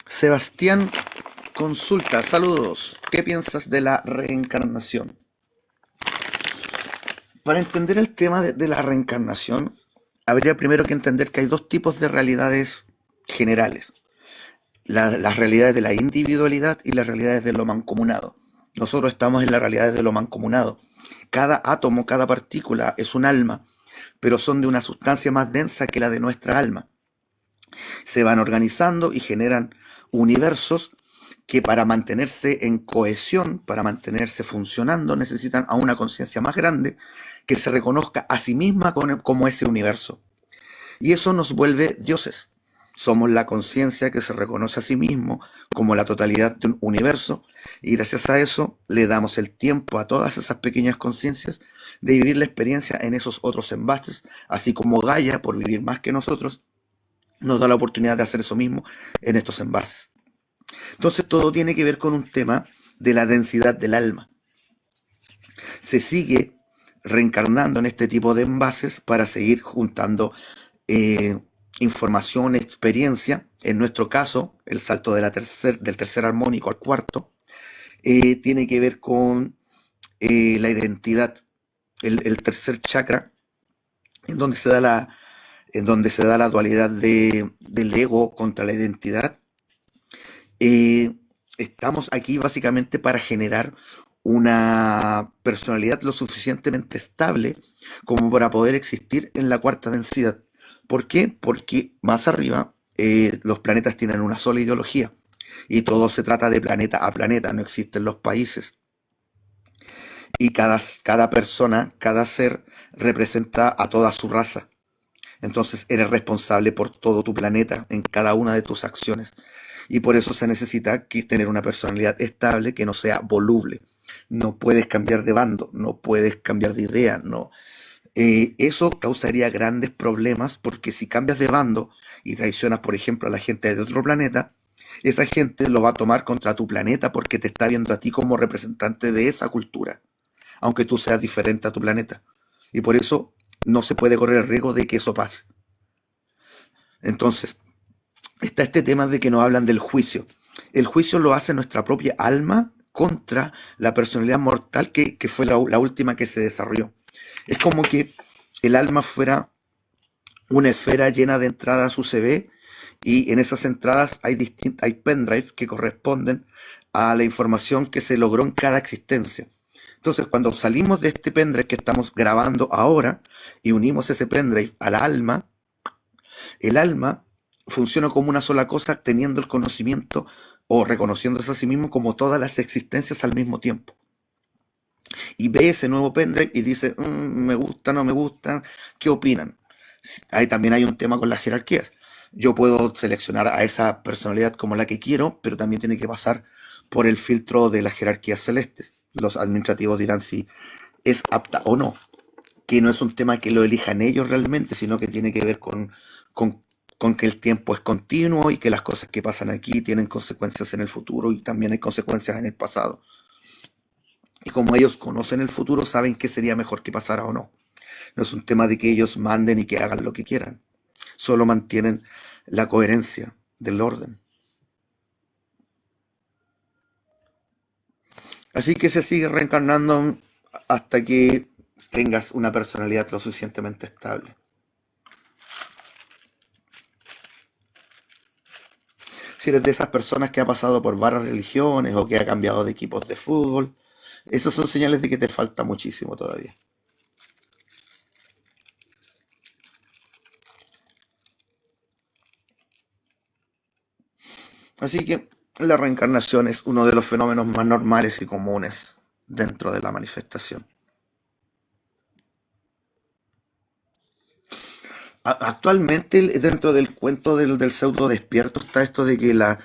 Sebastián consulta, saludos. ¿Qué piensas de la reencarnación? Para entender el tema de la reencarnación, habría primero que entender que hay dos tipos de realidades generales. Las realidades de la individualidad y las realidades de lo mancomunado. Nosotros estamos en las realidades de lo mancomunado. Cada átomo, cada partícula es un alma, pero son de una sustancia más densa que la de nuestra alma. Se van organizando y generan universos que para mantenerse en cohesión, para mantenerse funcionando, necesitan a una conciencia más grande que se reconozca a sí misma como ese universo. Y eso nos vuelve dioses. Somos la conciencia que se reconoce a sí mismo como la totalidad de un universo y gracias a eso le damos el tiempo a todas esas pequeñas conciencias de vivir la experiencia en esos otros envases, así como Gaia, por vivir más que nosotros, nos da la oportunidad de hacer eso mismo en estos envases. Entonces todo tiene que ver con un tema de la densidad del alma. Se sigue reencarnando en este tipo de envases para seguir juntando eh, información, experiencia. En nuestro caso, el salto de del tercer armónico al cuarto tiene que ver con la identidad, el tercer chakra, en donde se da la dualidad del ego contra la identidad. Eh, Estamos aquí básicamente para generar una personalidad lo suficientemente estable como para poder existir en la cuarta densidad. ¿Por qué? Porque más arriba los planetas tienen una sola ideología y todo se trata de planeta a planeta, no existen los países. Y cada persona, cada ser representa a toda su raza. Entonces eres responsable por todo tu planeta en cada una de tus acciones. Y por eso se necesita tener una personalidad estable que no sea voluble. No puedes cambiar de bando, no puedes cambiar de idea, no. Eso causaría grandes problemas porque si cambias de bando y traicionas, por ejemplo, a la gente de otro planeta, esa gente lo va a tomar contra tu planeta porque te está viendo a ti como representante de esa cultura, aunque tú seas diferente a tu planeta. Y por eso no se puede correr el riesgo de que eso pase. Entonces, está este tema de que nos hablan del juicio. El juicio lo hace nuestra propia alma contra la personalidad mortal que fue la última que se desarrolló. Es como que el alma fuera una esfera llena de entradas USB y en esas entradas hay pendrive que corresponden a la información que se logró en cada existencia. Entonces, cuando salimos de este pendrive que estamos grabando ahora y unimos ese pendrive al alma, el alma funciona como una sola cosa, teniendo el conocimiento o reconociéndose a sí mismo como todas las existencias al mismo tiempo. Y ve ese nuevo pendrive y dice, me gusta, no me gusta, ¿qué opinan? Ahí también hay un tema con las jerarquías. Yo puedo seleccionar a esa personalidad como la que quiero, pero también tiene que pasar por el filtro de las jerarquías celestes. Los administrativos dirán si es apta o no, que no es un tema que lo elijan ellos realmente, sino que tiene que ver con, con que el tiempo es continuo y que las cosas que pasan aquí tienen consecuencias en el futuro y también hay consecuencias en el pasado. Y como ellos conocen el futuro, saben qué sería mejor que pasara o no. No es un tema de que ellos manden y que hagan lo que quieran. Solo mantienen la coherencia del orden. Así que se sigue reencarnando hasta que tengas una personalidad lo suficientemente estable. Si eres de esas personas que ha pasado por varias religiones o que ha cambiado de equipos de fútbol, esas son señales de que te falta muchísimo todavía. Así que la reencarnación es uno de los fenómenos más normales y comunes dentro de la manifestación. Actualmente dentro del cuento del pseudo despierto está esto de que la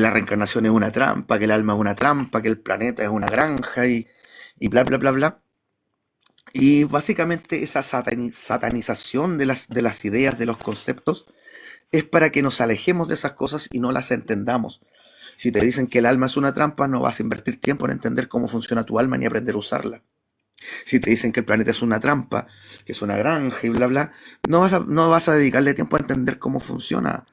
reencarnación es una trampa, que el alma es una trampa, que el planeta es una granja y bla bla bla bla. Y básicamente esa satanización de las ideas, de los conceptos, es para que nos alejemos de esas cosas y no las entendamos. Si te dicen que el alma es una trampa, no vas a invertir tiempo en entender cómo funciona tu alma ni aprender a usarla. Si te dicen que el planeta es una trampa, que es una granja y bla, bla, no vas a dedicarle tiempo a entender cómo funciona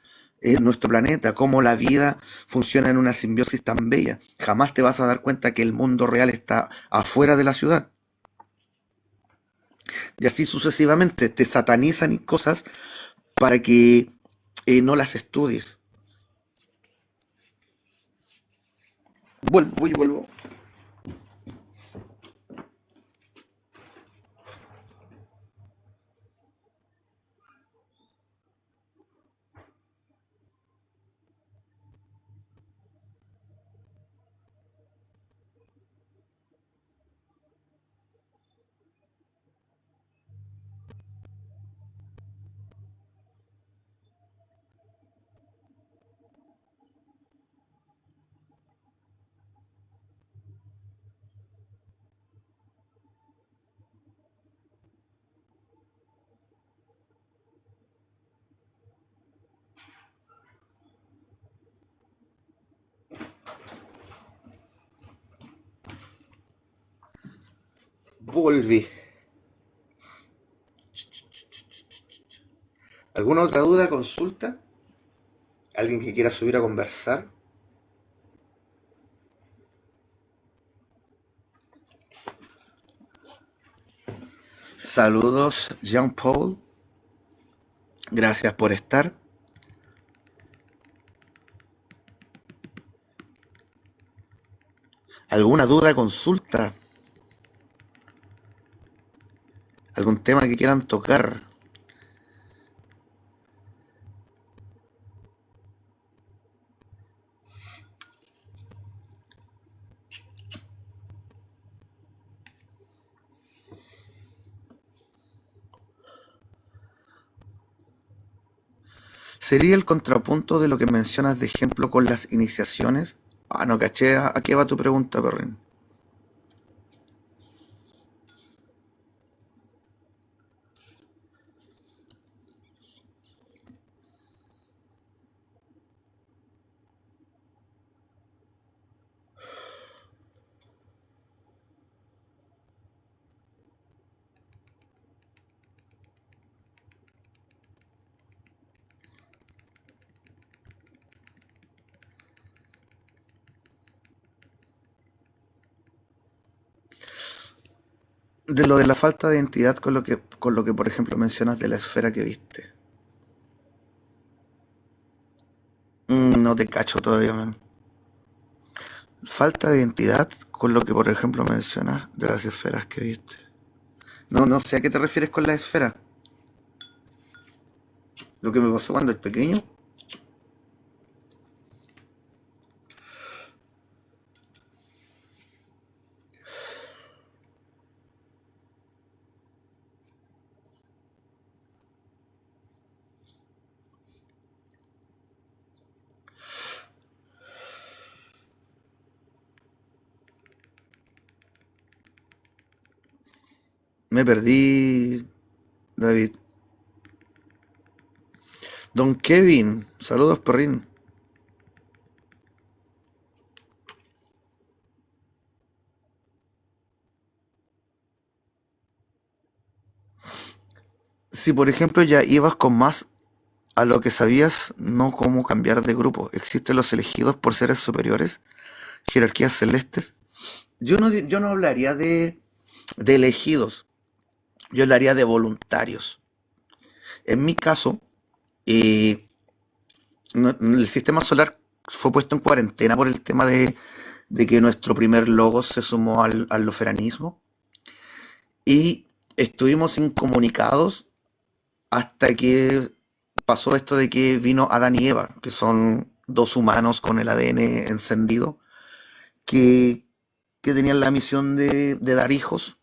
nuestro planeta, cómo la vida funciona en una simbiosis tan bella. Jamás te vas a dar cuenta que el mundo real está afuera de la ciudad. Y así sucesivamente te satanizan y cosas para que no las estudies. Vuelvo y vuelvo. Volví. ¿Alguna otra duda, consulta? ¿Alguien que quiera subir a conversar? Saludos, Jean-Paul. Gracias por estar. ¿Alguna duda, consulta? ¿Algún tema que quieran tocar? ¿Sería el contrapunto de lo que mencionas de ejemplo con las iniciaciones? Ah, no caché a qué va tu pregunta, Perrin. De lo de la falta de identidad con lo que por ejemplo mencionas de la esfera que viste. No te cacho todavía, man. Falta de identidad con lo que por ejemplo mencionas de las esferas que viste. No, no sé a qué te refieres con la esfera. Lo que me pasó cuando era pequeño. Me perdí, David. Don Kevin, saludos, perrín. Si por ejemplo ya ibas con más a lo que sabías, no cómo cambiar de grupo. ¿Existen los elegidos por seres superiores? ¿Jerarquías celestes? Yo no hablaría de elegidos, yo hablaría de voluntarios. En mi caso, eh, el sistema solar fue puesto en cuarentena por el tema de que nuestro primer logo se sumó al luferanismo y estuvimos incomunicados hasta que pasó esto de que vino Adán y Eva, que son dos humanos con el ADN encendido, que, que tenían la misión de dar hijos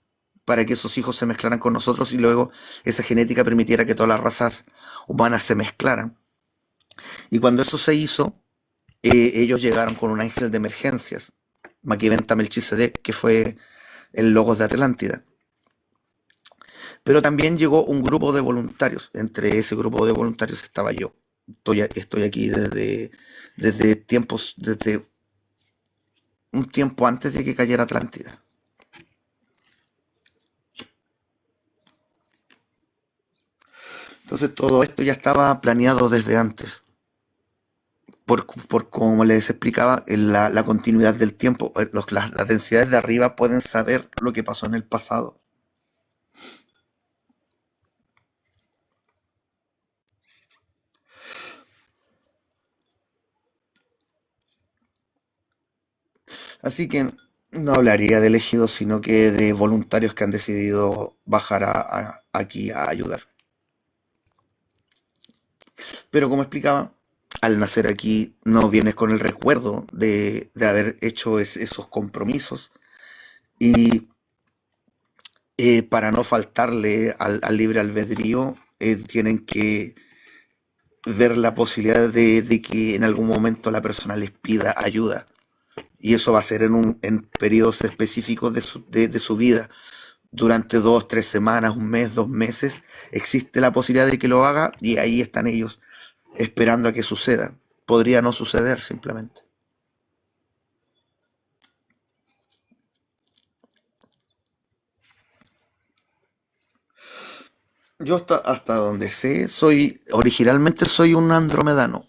para que esos hijos se mezclaran con nosotros y luego esa genética permitiera que todas las razas humanas se mezclaran. Y cuando eso se hizo, ellos llegaron con un ángel de emergencias, Maquiventa Melchizedek, que fue el Logos de Atlántida. Pero también llegó un grupo de voluntarios. Entre ese grupo de voluntarios estaba yo. Estoy aquí desde un tiempo antes de que cayera Atlántida. Entonces todo esto ya estaba planeado desde antes. Por como les explicaba, en la continuidad del tiempo. Las densidades de arriba pueden saber lo que pasó en el pasado. Así que no hablaría de elegidos, sino que de voluntarios que han decidido bajar aquí a ayudar. Pero como explicaba, al nacer aquí no vienes con el recuerdo de haber hecho esos compromisos y para no faltarle al libre albedrío, tienen que ver la posibilidad de que en algún momento la persona les pida ayuda. Y eso va a ser en periodos específicos de su vida. Durante 2, 3 semanas, un mes, 2 meses, existe la posibilidad de que lo haga y ahí están ellos esperando a que suceda. Podría no suceder simplemente. Yo hasta donde sé, originalmente soy un andromedano,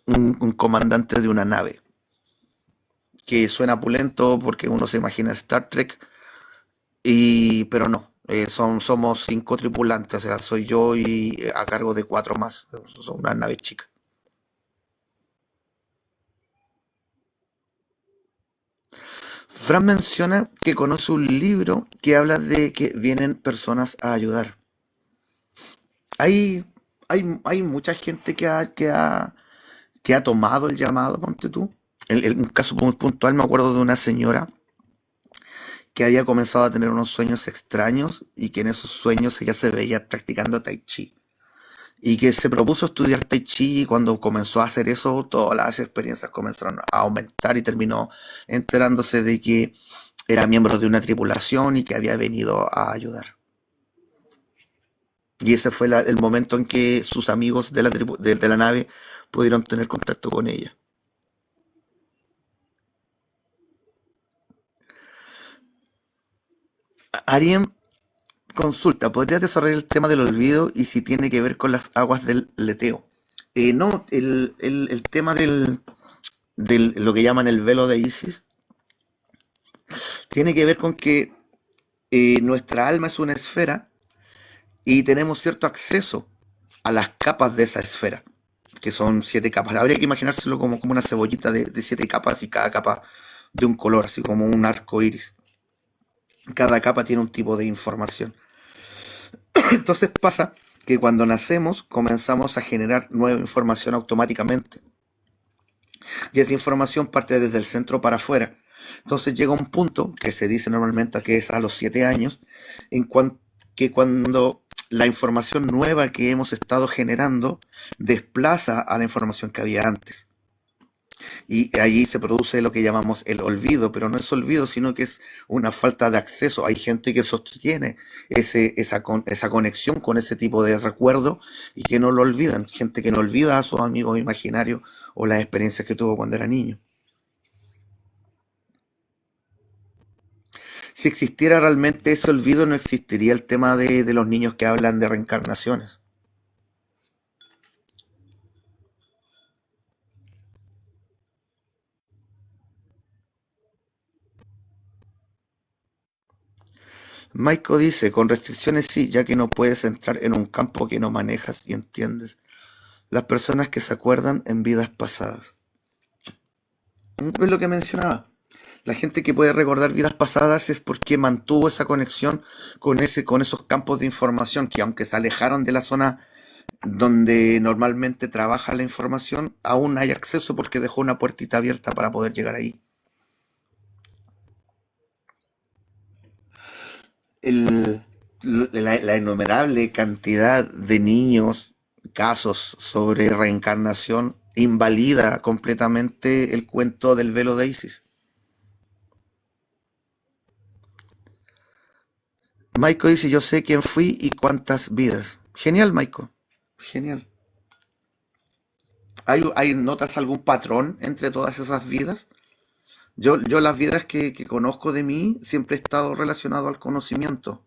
un comandante de una nave, que suena pulento porque uno se imagina Star Trek, pero no, somos 5 tripulantes, o sea, soy yo y a cargo de 4 más, son una nave chica. Fran menciona que conoce un libro que habla de que vienen personas a ayudar. Hay, hay mucha gente que ha tomado el llamado, ponte tú. Un caso muy puntual, me acuerdo de una señora que había comenzado a tener unos sueños extraños y que en esos sueños ella se veía practicando tai chi. Y que se propuso estudiar tai chi y cuando comenzó a hacer eso, todas las experiencias comenzaron a aumentar y terminó enterándose de que era miembro de una tripulación y que había venido a ayudar. Y ese fue el momento en que sus amigos de la nave pudieron tener contacto con ella. Ariem consulta, ¿podrías desarrollar el tema del olvido y si tiene que ver con las aguas del leteo? No, el tema del lo que llaman el velo de Isis tiene que ver con que nuestra alma es una esfera y tenemos cierto acceso a las capas de esa esfera, que son 7 capas. Habría que imaginárselo como una cebollita de 7 capas y cada capa de un color, así como un arco iris. Cada capa tiene un tipo de información. Entonces pasa que cuando nacemos comenzamos a generar nueva información automáticamente. Y esa información parte desde el centro para afuera. Entonces llega un punto que se dice normalmente que es a los 7 años, que cuando la información nueva que hemos estado generando desplaza a la información que había antes. Y allí se produce lo que llamamos el olvido, pero no es olvido, sino que es una falta de acceso. Hay gente que sostiene esa conexión con ese tipo de recuerdo y que no lo olvidan. Gente que no olvida a sus amigos imaginarios o las experiencias que tuvo cuando era niño. Si existiera realmente ese olvido, no existiría el tema de los niños que hablan de reencarnaciones. Maiko dice, con restricciones sí, ya que no puedes entrar en un campo que no manejas y entiendes. Las personas que se acuerdan en vidas pasadas. Es lo que mencionaba. La gente que puede recordar vidas pasadas es porque mantuvo esa conexión con esos campos de información que aunque se alejaron de la zona donde normalmente trabaja la información, aún hay acceso porque dejó una puertita abierta para poder llegar ahí. El, la innumerable cantidad de niños, casos sobre reencarnación, invalida completamente el cuento del velo de Isis. Maiko dice, yo sé quién fui y cuántas vidas. Genial, Maiko. Genial. ¿Notas algún patrón entre todas esas vidas? Yo las vidas que conozco de mí siempre he estado relacionado al conocimiento.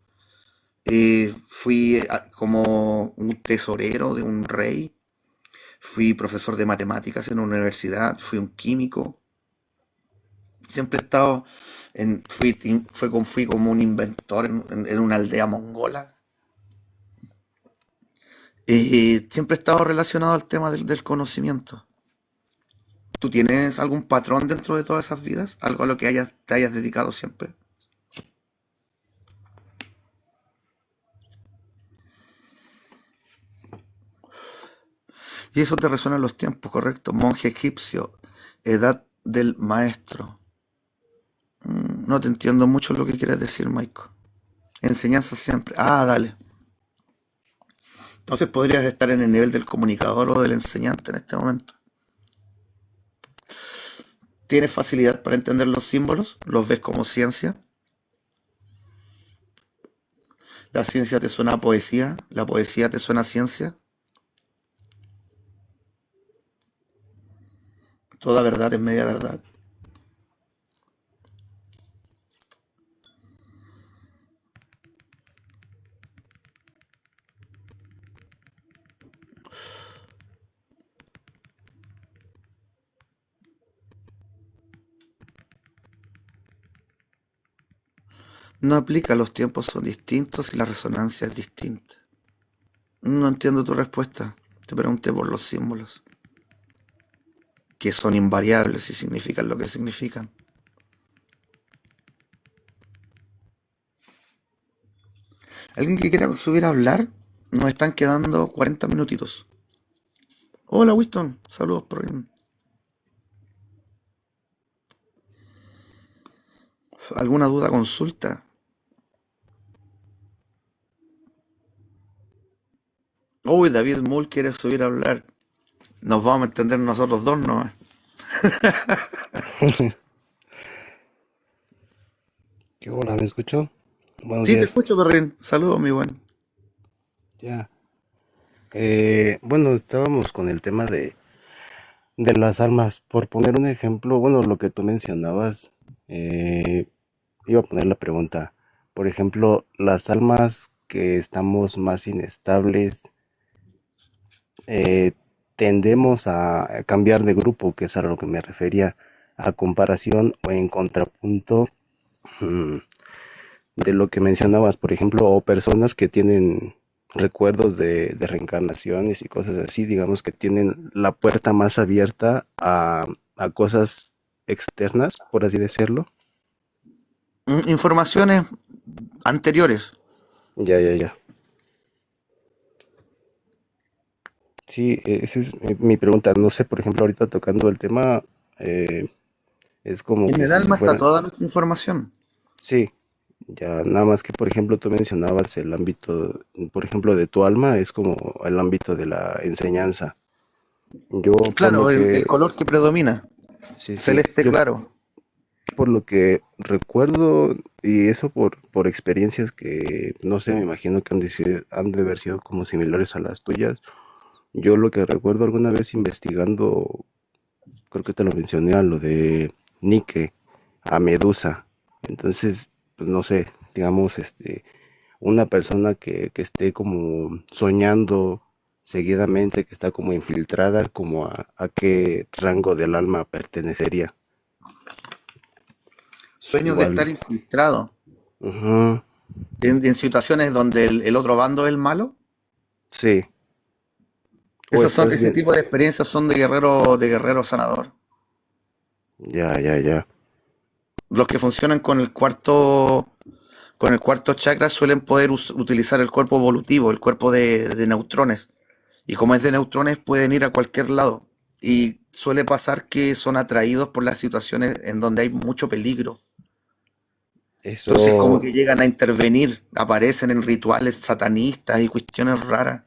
Fui como un tesorero de un rey, fui profesor de matemáticas en una universidad, fui un químico. Siempre he estado fui como un inventor en una aldea mongola. Siempre he estado relacionado al tema del conocimiento. ¿Tú tienes algún patrón dentro de todas esas vidas? ¿Algo a lo que te hayas dedicado siempre? Y eso te resuena en los tiempos, correcto. Monje egipcio, edad del maestro. No te entiendo mucho lo que quieres decir, Maiko. Enseñanza siempre. Ah, dale. Entonces podrías estar en el nivel del comunicador o del enseñante en este momento. ¿Tienes facilidad para entender los símbolos? ¿Los ves como ciencia? ¿La ciencia te suena a poesía? ¿La poesía te suena a ciencia? Toda verdad es media verdad. No aplica, los tiempos son distintos y la resonancia es distinta. No entiendo tu respuesta. Te pregunté por los símbolos, que son invariables y significan lo que significan. ¿Alguien que quiera subir a hablar? Nos están quedando 40 minutitos. Hola, Winston. Saludos por ahí. ¿Alguna duda, consulta? Uy, David Mull quiere subir a hablar. Nos vamos a entender nosotros dos nomás. ¿Qué hola? ¿Me escuchó? Buenos Sí, te días. escucho, Perrin. Saludos, mi buen. Ya. Bueno, estábamos con el tema de las armas. Por poner un ejemplo, bueno, lo que tú mencionabas, eh, iba a poner la pregunta. Por ejemplo, las armas que estamos más inestables, eh, tendemos a cambiar de grupo, que es a lo que me refería, a comparación o en contrapunto. mm, de lo que mencionabas, por ejemplo, o personas que tienen recuerdos de reencarnaciones y cosas así, digamos que tienen la puerta más abierta a cosas externas, por así decirlo. Informaciones anteriores. Ya, ya, ya. Sí, esa es mi pregunta. No sé, por ejemplo, ahorita tocando el tema, eh, es como En que el si se alma está fuera. toda nuestra información. Sí, ya nada más que, por ejemplo, tú mencionabas el ámbito, por ejemplo, de tu alma, es como el ámbito de la enseñanza. Yo por lo Claro, el que, color que predomina. sí, sí, Celeste yo claro. por lo que recuerdo y eso por experiencias que no sé, me imagino que han de haber sido como similares a las tuyas. Yo lo que recuerdo alguna vez investigando, creo que te lo mencioné, a lo de Nike, a Medusa. Entonces, pues no sé, digamos, una persona que esté como soñando seguidamente, que está como infiltrada, como a qué rango del alma pertenecería. Sueños de Igual. estar infiltrado. Ujú. En situaciones donde el otro bando es el malo. Sí, o estás Ese bien. tipo de experiencias son de guerrero sanador. Ya, ya, ya. Los que funcionan con el cuarto chakra suelen poder utilizar el cuerpo volutivo, el cuerpo de neutrones. Y como es de neutrones, pueden ir a cualquier lado. Y suele pasar que son atraídos por las situaciones en donde hay mucho peligro. Entonces, como Eso, que llegan a intervenir, aparecen en rituales satanistas y cuestiones raras,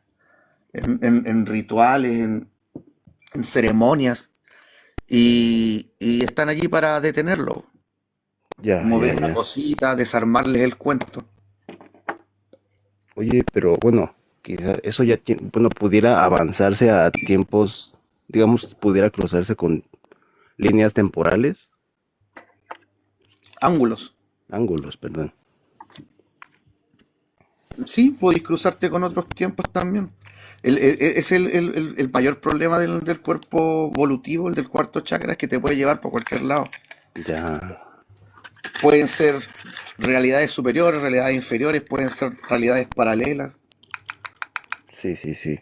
en rituales, en ceremonias, y están allí para detenerlo, ya, ya, mover una ya. cosita, desarmarles el cuento. Oye, pero bueno, quizá eso ya bueno, pudiera avanzarse a tiempos, digamos, pudiera cruzarse con líneas temporales, Ángulos. ángulos, perdón. Sí, podéis cruzarte con otros tiempos también. Es el mayor problema del cuerpo volutivo, el del cuarto chakra, es que te puede llevar por cualquier lado. Ya, Pueden ser realidades superiores, realidades inferiores, pueden ser realidades paralelas. sí, sí, sí.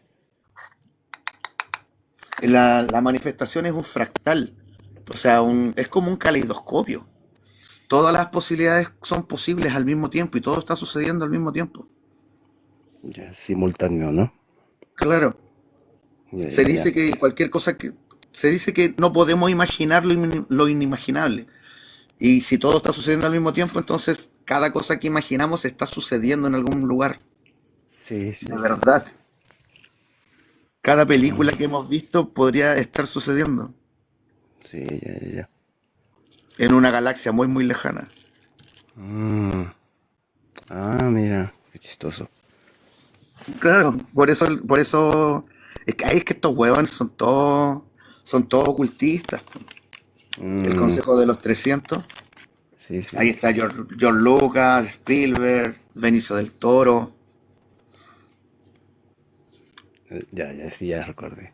La manifestación es un fractal, o sea, es como un caleidoscopio. Todas las posibilidades son posibles al mismo tiempo y todo está sucediendo al mismo tiempo. Ya, simultáneo, ¿no? Claro, Ya, se ya, ya. dice que cualquier cosa que... Se dice que no podemos imaginar lo inimaginable. Y si todo está sucediendo al mismo tiempo, entonces cada cosa que imaginamos está sucediendo en algún lugar. Sí, De sí, sí. verdad. Cada película Mm, que hemos visto podría estar sucediendo sí, ya, ya, ya. en una galaxia muy, muy lejana. Mm, mira, qué chistoso. Claro, por eso, es que estos huevones son todos ocultistas. El Mm, Consejo de los 300, sí, sí. ahí está George Lucas, Spielberg, Benicio del Toro. Ya, ya, sí, ya recordé.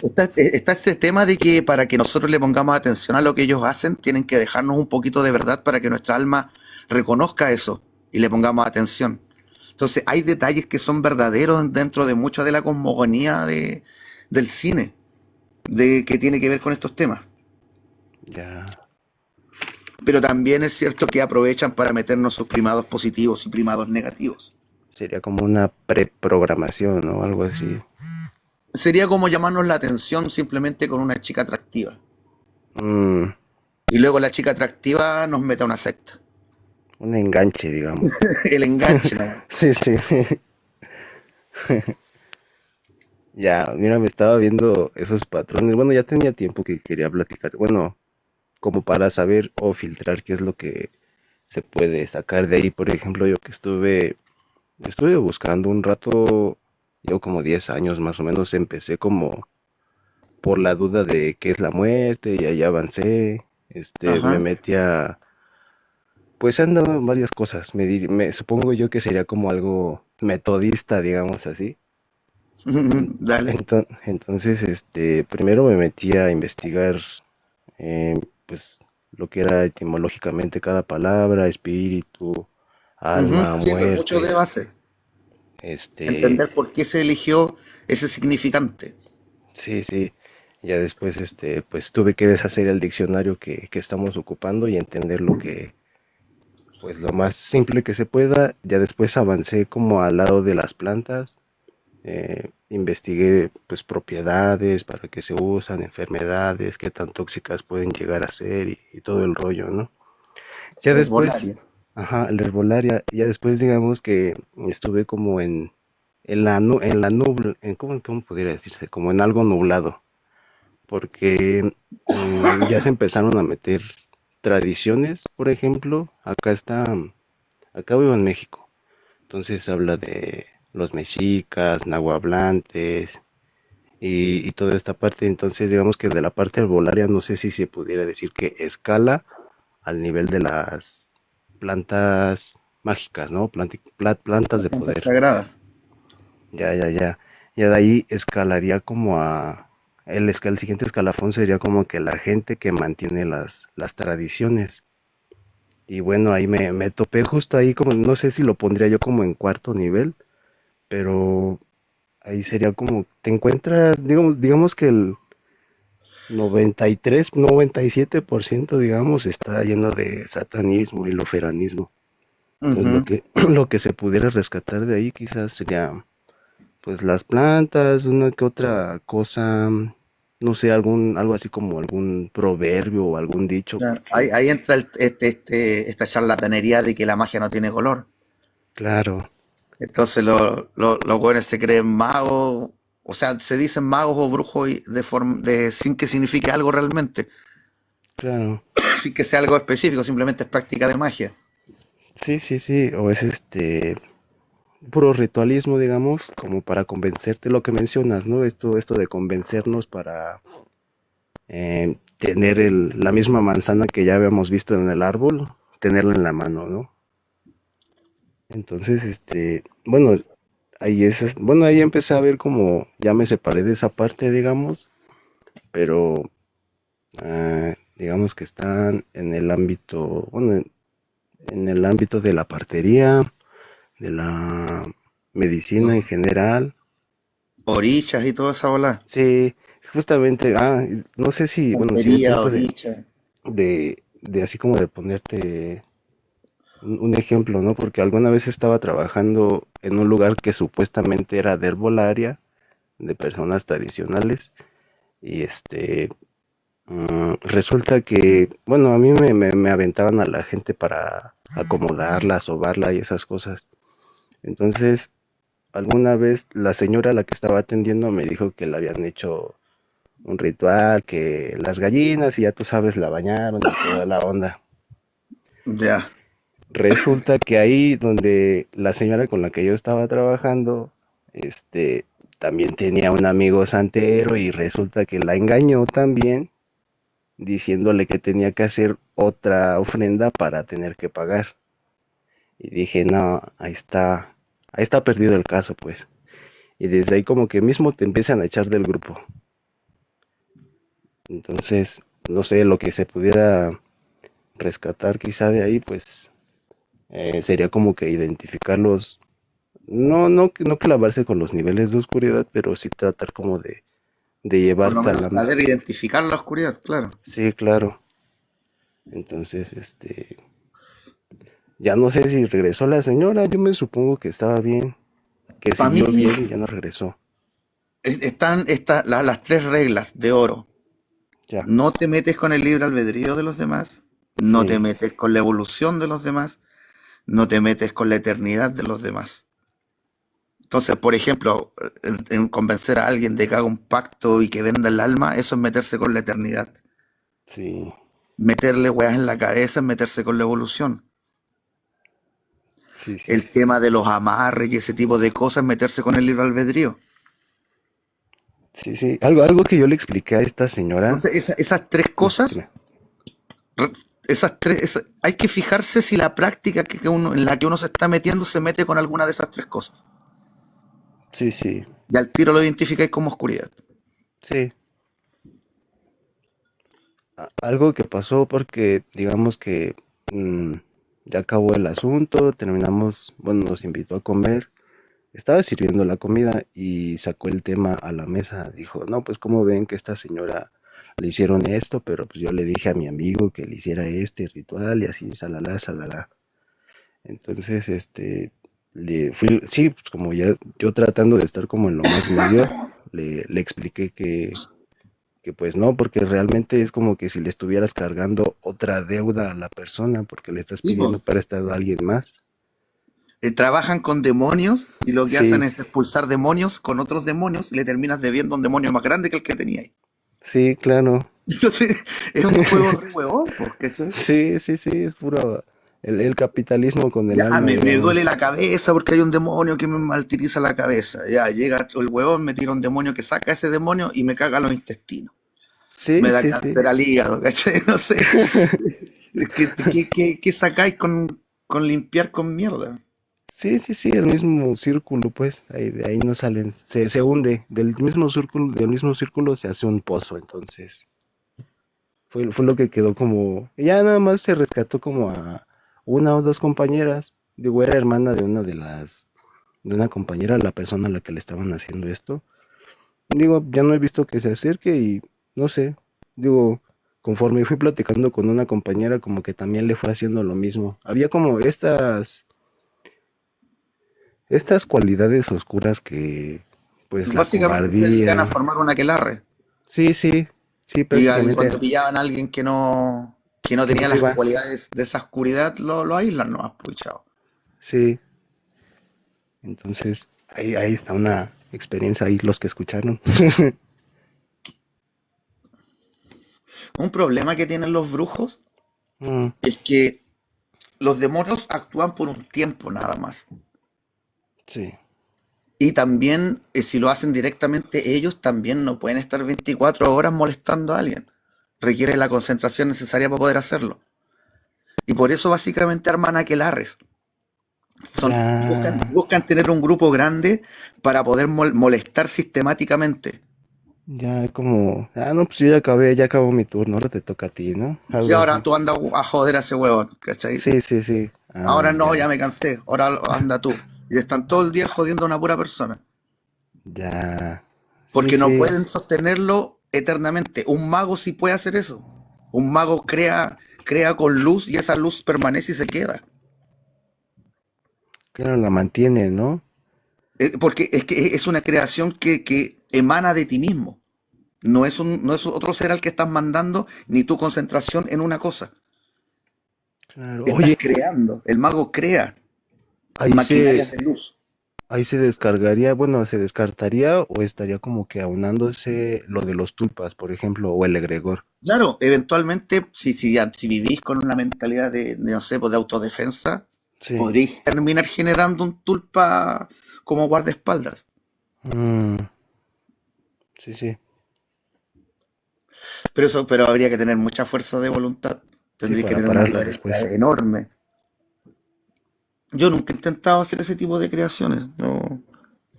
Está este tema de que para que nosotros le pongamos atención a lo que ellos hacen, tienen que dejarnos un poquito de verdad para que nuestra alma reconozca eso y le pongamos atención. Entonces, hay detalles que son verdaderos dentro de mucha de la cosmogonía del cine, que tiene que ver con estos temas. Ya. Pero también es cierto que aprovechan para meternos sus primados positivos y primados negativos. Sería como una preprogramación o algo así. Sería como llamarnos la atención simplemente con una chica atractiva. Mm, Y luego la chica atractiva nos mete a una secta. un enganche, digamos. El enganche, ¿no? Sí, sí. Ya, mira, me estaba viendo esos patrones. Bueno, ya tenía tiempo que quería platicar. Bueno, como para saber o filtrar qué es lo que se puede sacar de ahí. Por ejemplo, yo que estuve buscando un rato, yo como 10 años más o menos, empecé como por la duda de qué es la muerte y ahí avancé. Me Ajá. metí a, pues han dado varias cosas. Supongo yo que sería como algo metodista, digamos así. Dale. Entonces, primero me metí a investigar, pues, lo que era etimológicamente cada palabra, espíritu, Ujú. alma, Sirve mucho de muerte, base. este, Entender por qué se eligió ese significante. sí, sí. Ya después, pues tuve que deshacer el diccionario que estamos ocupando y entender pues, lo más simple que se pueda. Ya después avancé como al lado de las plantas. Investigué pues propiedades, para qué se usan, enfermedades, qué tan tóxicas pueden llegar a ser y todo el rollo, ¿no? Ya después, Herbolaria. ajá, la herbolaria, ya después digamos que estuve como en la nubla, ¿cómo pudiera decirse? Como en algo nublado, porque ya se empezaron a meter tradiciones, por ejemplo, acá vivo en México, entonces habla de los mexicas, nahuablantes, y toda esta parte. Entonces, digamos que de la parte herbolaria, no sé si se pudiera decir que escala al nivel de las plantas mágicas, ¿no? Plantas Las de plantas poder. sagradas. Ya, ya, ya. Ya de ahí escalaría como el siguiente escalafón sería como que la gente que mantiene las tradiciones. Y bueno, ahí me topé justo ahí como, no sé si lo pondría yo como en cuarto nivel, pero ahí sería como, te encuentras, digamos que el 97% digamos, está lleno de satanismo y luferanismo. Entonces, Ujú. lo que se pudiera rescatar de ahí quizás sería, pues, las plantas, una que otra cosa, no sé, algo así como algún proverbio o algún dicho, Claro. porque, Ahí entra esta charlatanería de que la magia no tiene color. claro, Entonces los jóvenes se creen magos, o sea, se dicen magos o brujos sin que signifique algo realmente, claro, sin que sea algo específico, simplemente es práctica de magia. sí, sí, sí, o es puro ritualismo, digamos, como para convencerte lo que mencionas, ¿no? Esto de convencernos para tener la misma manzana que ya habíamos visto en el árbol, tenerla en la mano, ¿no? Entonces, bueno, bueno, ahí empecé a ver como ya me separé de esa parte, digamos, pero digamos que están en el ámbito, bueno, en el ámbito de la partería, de la medicina en Los general. orillas y toda esa bola. Sí, justamente, no sé si, bueno, si me Santería, tiempo orillas. de así como de ponerte un ejemplo, ¿no? Porque alguna vez estaba trabajando en un lugar que supuestamente era de herbolaria, de personas tradicionales, y resulta que, bueno, a mí me aventaban a la gente para acomodarla, sobarla y esas cosas. Entonces, alguna vez la señora a la que estaba atendiendo me dijo que le habían hecho un ritual, que las gallinas y ya tú sabes, la bañaron y toda la onda. Ya. Resulta que ahí donde la señora con la que yo estaba trabajando, este, también tenía un amigo santero y resulta que la engañó también diciéndole que tenía que hacer otra ofrenda para tener que pagar. Y dije, no, ahí está perdido el caso, pues. Y desde ahí como que mismo te empiezan a echar del grupo. Entonces, no sé, lo que se pudiera rescatar quizá de ahí, pues sería como que identificarlos, no clavarse con los niveles de oscuridad, pero sí tratar como de Por lo llevarte a menos la... saber identificar la oscuridad, claro. Sí, claro. Entonces, ya no sé si regresó la señora, yo me supongo que estaba bien, que Para siguió mí bien y ya no regresó. están las tres reglas de oro. Ya, No te metes con el libre albedrío de los demás, no te sí, metes con la evolución de los demás, no te metes con la eternidad de los demás. Entonces, por ejemplo, en convencer a alguien de que haga un pacto y que venda el alma, eso es meterse con la eternidad. sí, Meterle weas en la cabeza es meterse con la evolución. sí, sí, El tema de los amarres y ese tipo de cosas es meterse con el libre albedrío. sí, sí. Algo que yo le expliqué a esta señora, Entonces, esas tres cosas, dime. hay que fijarse si la práctica en la que uno se está metiendo se mete con alguna de esas tres cosas. Sí, sí, Y al tiro lo identificáis como oscuridad. sí. Algo que pasó porque digamos que mm, ya acabó el asunto, terminamos, bueno, nos invitó a comer, estaba sirviendo la comida y sacó el tema a la mesa, dijo, no, pues como ven que esta señora le hicieron esto, pero pues yo le dije a mi amigo que le hiciera este ritual y así, salala, salala. Entonces, sí, pues como ya yo tratando de estar como en lo más medio, le expliqué que pues no, porque realmente es como que si le estuvieras cargando otra deuda a la persona, porque le estás Y pidiendo pues, prestado a alguien más. trabajan con demonios y lo que hacen Sí, es expulsar demonios con otros demonios y le terminas debiendo a un demonio más grande que el que teníais. sí, claro. Entonces, es un juego re huevón, pues, ¿cachai? Sí, sí, sí, es puro el capitalismo con el Ya, alma, me duele digamos. la cabeza porque hay un demonio que me martiriza la cabeza. Ya, llega el huevón, me tira un demonio que saca ese demonio y me caga los intestinos. Sí, Me da sí, sí. cáncer al hígado, ¿cachai? No sé. ¿Qué sacáis con limpiar con mierda? Sí, sí, sí, el mismo círculo, pues, ahí, de ahí no salen, se hunde, del mismo círculo se hace un pozo, entonces, fue lo que quedó como, ya nada más se rescató como a una o dos compañeras, digo, era hermana de de una compañera, la persona a la que le estaban haciendo esto, digo, ya no he visto que se acerque y, no sé, digo, conforme fui platicando con una compañera, como que también le fue haciendo lo mismo, había como estas cualidades oscuras que, pues, la Básicamente se dedican a cobardía. formar un aquelarre. Sí, sí, sí, Y prácticamente cuando pillaban a alguien que no que tenía no las iba. cualidades de esa oscuridad, lo aíslan nomás, pues, chao. Sí, entonces ahí está una experiencia ahí los que escucharon. Un problema que tienen los brujos Mm, es que los demonios actúan por un tiempo nada más. Sí, Y también, si lo hacen directamente, ellos también no pueden estar 24 horas molestando a alguien. Requiere la concentración necesaria para poder hacerlo. Y por eso básicamente arman aquelarres. ya, Buscan tener un grupo grande para poder molestar sistemáticamente. ya como, no, pues yo ya acabó mi turno, ahora te toca a ti, ¿no? Si Algo ahora así. tú andas a joder a ese huevón, ¿cachai? Sí, sí, sí. Ahora no, ya Ya, me cansé, ahora anda tú. Y están todo el día jodiendo a una pura persona. ya. Sí, Porque no sí. pueden sostenerlo eternamente. Un mago sí puede hacer eso. Un mago crea con luz y esa luz permanece y se queda. Claro, la mantiene, ¿no? Porque es que es una creación que emana de ti mismo. No es otro ser al que estás mandando ni tu concentración en una cosa. Claro. Estás Oye, creando. El mago crea ahí maquinarias se, de luz. ahí se descargaría, bueno, se descartaría o estaría como que aunándose lo de los tulpas, por ejemplo, o el egregor. Claro, eventualmente, si vivís con una mentalidad no sé, pues de autodefensa, Sí. podréis terminar generando un tulpa como guardaespaldas. Mm, sí, sí. Pero habría que tener mucha fuerza de voluntad. Sí, Tendréis que para tener una pararla violencia después. enorme. Yo nunca he intentado hacer ese tipo de creaciones. No,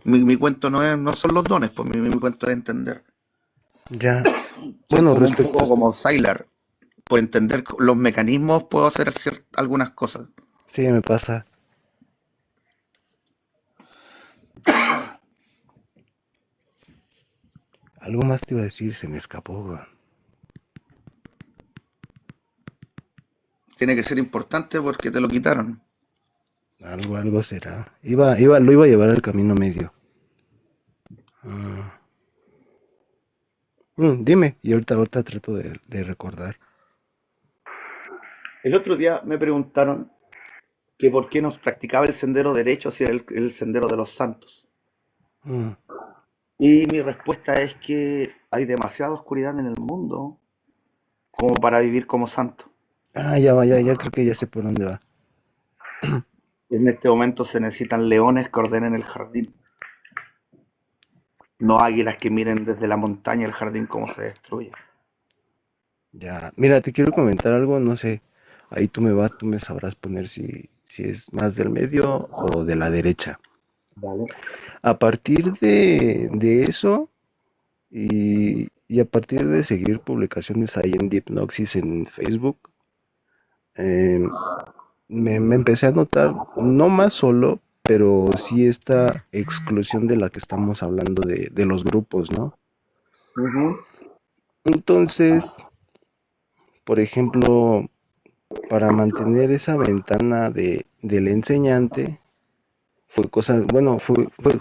mi cuento no son los dones, pues mi cuento es entender. Ya. Soy Bueno, como un poco respecto. como Sylar. Por entender los mecanismos puedo hacer algunas cosas. Sí, me pasa. Algo más te iba a decir, se me escapó, weón. Tiene que ser importante porque te lo quitaron. Algo será. Lo iba a llevar al camino medio. Ah. Dime, y ahorita trato de recordar. El otro día me preguntaron que por qué nos practicaba el sendero derecho si era el sendero de los santos. Mm. Y mi respuesta es que hay demasiada oscuridad en el mundo como para vivir como santo. Ya va, ya creo que ya sé por dónde va. En este momento se necesitan leones que ordenen el jardín, no águilas que miren desde la montaña el jardín cómo se destruye. Ya, mira, te quiero comentar algo, no sé. Ahí tú me sabrás poner si es más del medio o de la derecha. Vale. A partir de eso y a partir de seguir publicaciones ahí en Deepnoxis en Facebook, em, me empecé a notar, no más solo, pero sí esta exclusión de la que estamos hablando de los grupos, ¿no? Ujú. Entonces, por ejemplo, para mantener esa ventana del enseñante,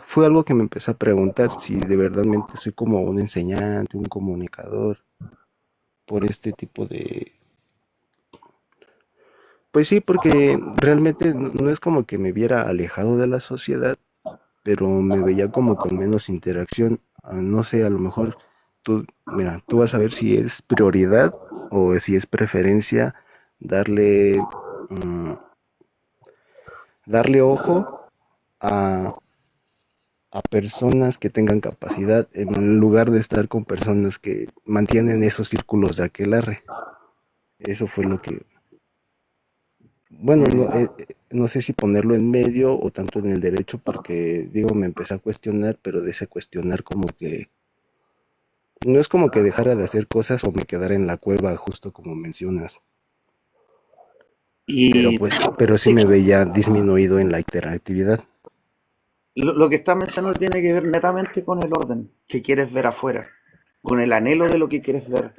fue algo que me empecé a preguntar si de verdadmente soy como un enseñante, un comunicador, por este tipo de... Pues sí, porque realmente no es como que me viera alejado de la sociedad, pero me veía como con menos interacción. No sé, a lo mejor mira, tú vas a ver si es prioridad o si es preferencia darle, mm, darle ojo a, a personas que tengan capacidad en lugar de estar con personas que mantienen esos círculos de aquelarre. Eso fue lo que, bueno, no sé si ponerlo en medio o tanto en el derecho, porque digo, me empecé a cuestionar, pero de ese cuestionar como que no es como que dejara de hacer cosas o me quedara en la cueva, justo como mencionas, Y pero sí me veía disminuido en la interactividad. lo que estás mencionando tiene que ver netamente con el orden que quieres ver afuera, con el anhelo de lo que quieres ver,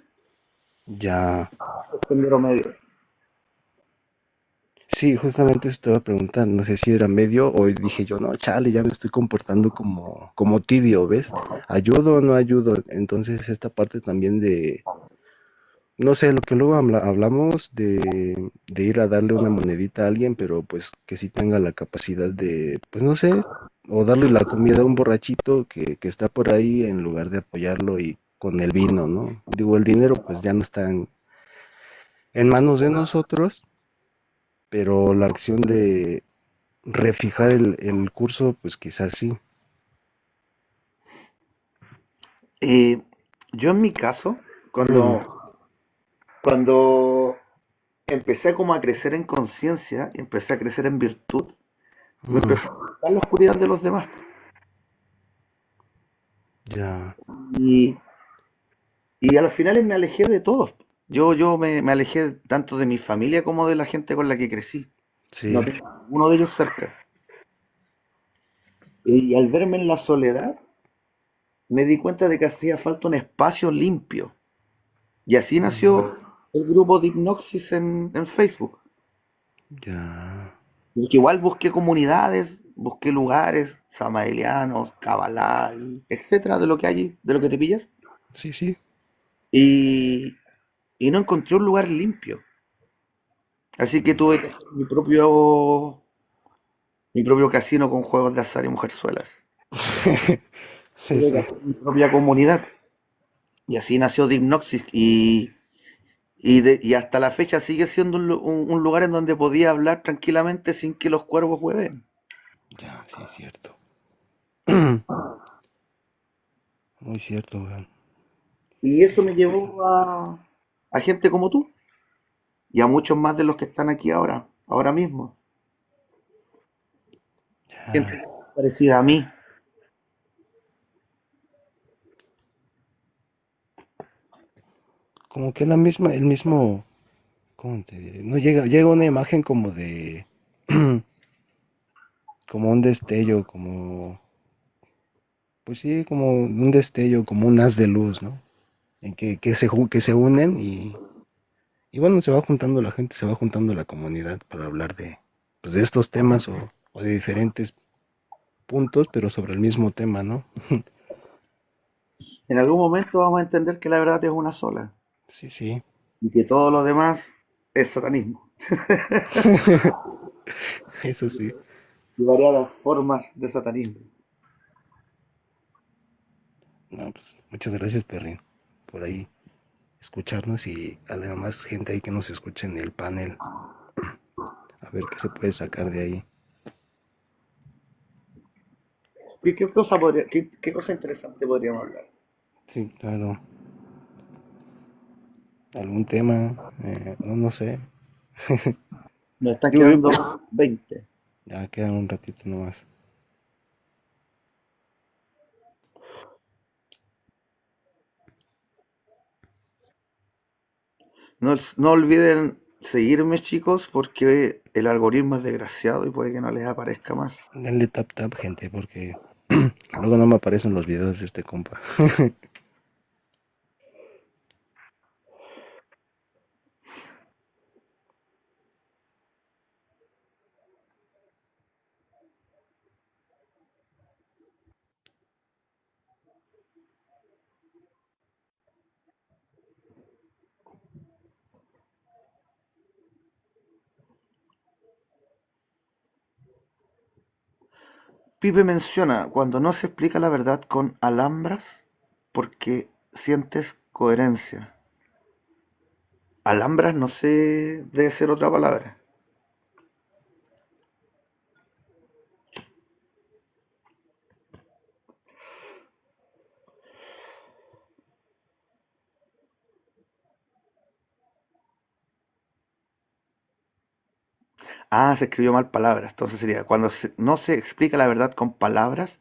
Ya, el sendero medio. sí, justamente eso te iba a preguntar, no sé si era medio o dije yo, no, chale, ya me estoy comportando como tibio, ¿ves? ¿Ayudo o no ayudo? Entonces esta parte también de, no sé, lo que luego hablamos de ir a darle una monedita a alguien, pero pues que sí tenga la capacidad de, pues no sé, o darle la comida a un borrachito que está por ahí en lugar de apoyarlo y con el vino, ¿no? Digo, el dinero pues ya no está en manos de nosotros, pero la acción refijar el curso, pues quizás sí. Eh, yo en mi caso, Mm, cuando empecé como a crecer en conciencia, empecé a crecer en virtud, me mm, empezó a gustar la oscuridad de los demás. ya, Y, y al final me alejé de todos. Me alejé tanto de mi familia como de la gente con la que crecí. No sí, tengo a ninguno de ellos cerca. Y al verme en la soledad, me di cuenta de que hacía falta un espacio limpio. Y así mm, nació el grupo de Hipnoxis en Facebook. ya, Porque igual busqué comunidades, busqué lugares, samaelianos, Kabbalah, etcétera, de lo que hay, de lo que te pillas. sí, sí, Y, y no encontré un lugar limpio. Así que tuve que hacer mi propio casino con juegos de azar y mujerzuelas. sí, Tuve que sí, hacer mi propia comunidad. Y así nació Dipnoxis. Y hasta la fecha sigue siendo un lugar en donde podía hablar tranquilamente sin que los cuervos hueven. ya, sí, es cierto. Muy cierto, weón. Y Muy eso me cierto. llevó a gente como tú y a muchos más de los que están aquí ahora mismo. Ya, Gente parecida a mí. como que la misma, el mismo, ¿cómo te diré? No llega una imagen como de, como un destello, como, pues sí, como un destello, como un haz de luz, ¿no? En que se unen y bueno, se va juntando la gente, se va juntando la comunidad para hablar de, pues de estos temas o de diferentes puntos, pero sobre el mismo tema, ¿no? En algún momento vamos a entender que la verdad es una sola Sí, sí, y que todo lo demás es satanismo eso sí. y variadas formas de satanismo. No, pues muchas gracias, Perrin, por ahí escucharnos y a la más gente ahí que nos escuche en el panel, a ver qué se puede sacar de ahí. Qué cosa interesante podríamos hablar? Sí, claro, algún tema, no, no sé. Nos están Yo, quedando 20. ya queda un ratito nomás. No olviden seguirme, chicos, porque el algoritmo es desgraciado y puede que no les aparezca más. Denle tap tap, gente, porque luego no me aparecen los videos de este compa. Pipe menciona, cuando no se explica la verdad con alhambras, porque sientes coherencia. Alhambras no sé, debe ser otra palabra. Ah, se escribió mal palabras. Entonces sería, no se explica la verdad con palabras,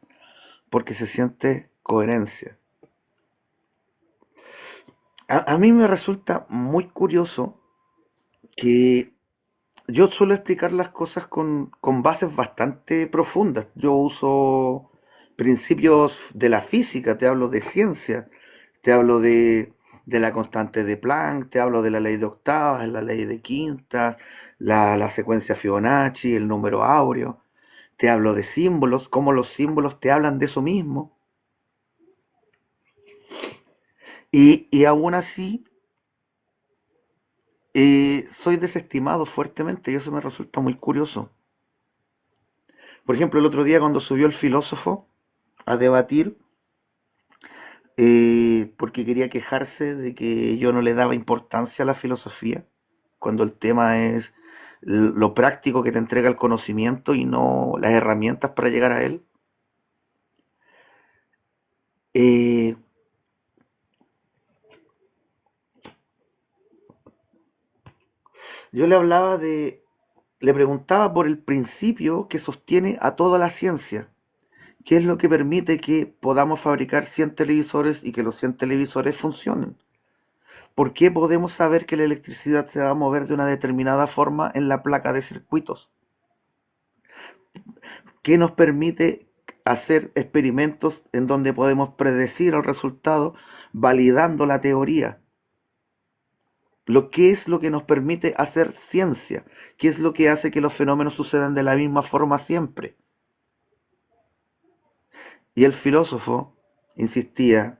porque se siente coherencia. A mí me resulta muy curioso que yo suelo explicar las cosas con bases bastante profundas. Yo uso principios de la física, te hablo de ciencia, te hablo de la constante de Planck, te hablo de la ley de octavas, la ley de quintas, la secuencia Fibonacci, el número áureo. Te hablo de símbolos, cómo los símbolos te hablan de eso mismo. Y aún así, soy desestimado fuertemente y eso me resulta muy curioso. Por ejemplo, el otro día cuando subió el filósofo a debatir, porque quería quejarse de que yo no le daba importancia a la filosofía, cuando el tema es lo práctico que te entrega el conocimiento y no las herramientas para llegar a él. Eh, yo le preguntaba por el principio que sostiene a toda la ciencia. ¿Qué es lo que permite que podamos fabricar 100 televisores y que los 100 televisores funcionen? ¿Por qué podemos saber que la electricidad se va a mover de una determinada forma en la placa de circuitos? ¿Qué nos permite hacer experimentos en donde podemos predecir el resultado validando la teoría? ¿Qué es lo que nos permite hacer ciencia? ¿Qué es lo que hace que los fenómenos sucedan de la misma forma siempre? Y el filósofo insistía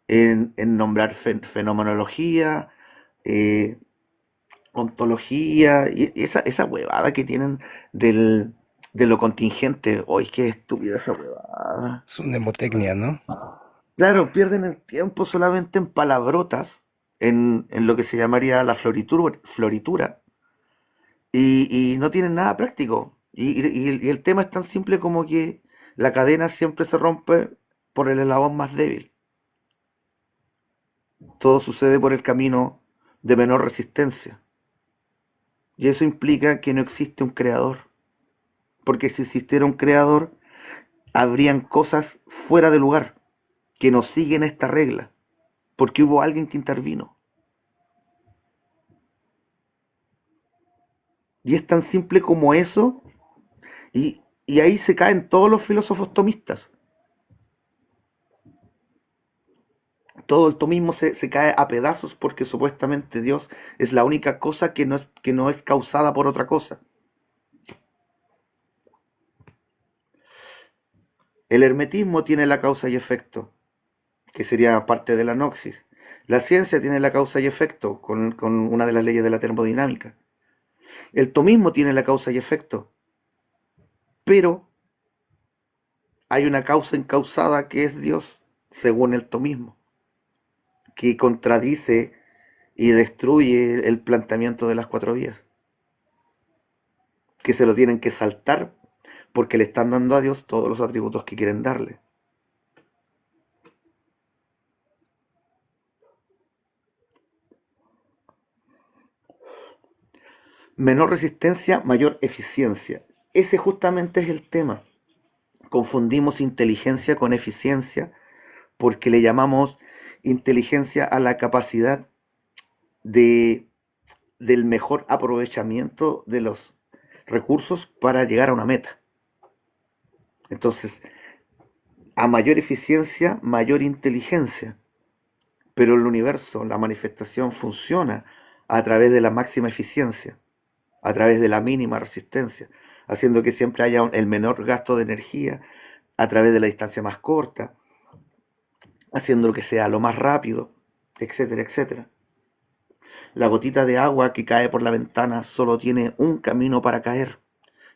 en nombrar fenomenología, eh, ontología, y esa huevada que tienen de lo contingente. Hoy qué estúpida esa huevada. Es una mnemotecnia, ¿no? Claro, pierden el tiempo solamente en palabrotas, en lo que se llamaría la floritura y no tienen nada práctico. Y el tema es tan simple como que la cadena siempre se rompe por el eslabón más débil. Todo sucede por el camino de menor resistencia. Y eso implica que no existe un creador. Porque si existiera un creador, habrían cosas fuera de lugar que no siguen esta regla. Porque hubo alguien que intervino. Y es tan simple como eso. Y ahí se caen todos los filósofos tomistas. Todo el tomismo se cae a pedazos porque supuestamente Dios es la única cosa que no es causada por otra cosa. El hermetismo tiene la causa y efecto, que sería parte de la noxis. La ciencia tiene la causa y efecto con una de las leyes de la termodinámica. El tomismo tiene la causa y efecto, pero hay una causa encausada que es Dios, según el tomismo, que contradice y destruye el planteamiento de las cuatro vías, que se lo tienen que saltar porque le están dando a Dios todos los atributos que quieren darle. Menor resistencia, mayor eficiencia. Ese justamente es el tema. Confundimos inteligencia con eficiencia porque le llamamos inteligencia a la capacidad de, del mejor aprovechamiento de los recursos para llegar a una meta. Entonces, a mayor eficiencia, mayor inteligencia. Pero el universo, la manifestación funciona a través de la máxima eficiencia, a través de la mínima resistencia, haciendo que siempre haya el menor gasto de energía a través de la distancia más corta, haciendo que sea lo más rápido, etcétera, etcétera. La gotita de agua que cae por la ventana solo tiene un camino para caer,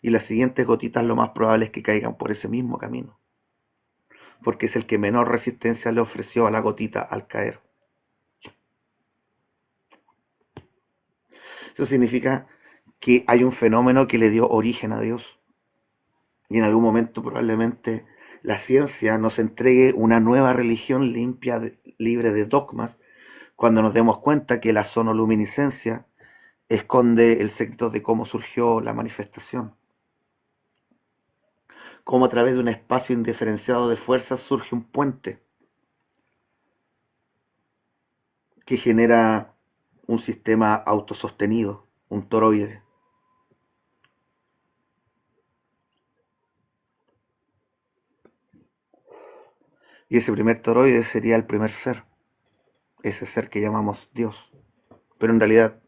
y las siguientes gotitas lo más probable es que caigan por ese mismo camino, porque es el que menor resistencia le ofreció a la gotita al caer. Eso significa que hay un fenómeno que le dio origen a Dios. Y en algún momento probablemente la ciencia nos entregue una nueva religión limpia, libre de dogmas, cuando nos demos cuenta que la sonoluminiscencia esconde el secreto de cómo surgió la manifestación. Cómo a través de un espacio indiferenciado de fuerzas surge un puente que genera un sistema autosostenido, un toroide. Y ese primer toroide sería el primer ser, ese ser que llamamos Dios. Pero en realidad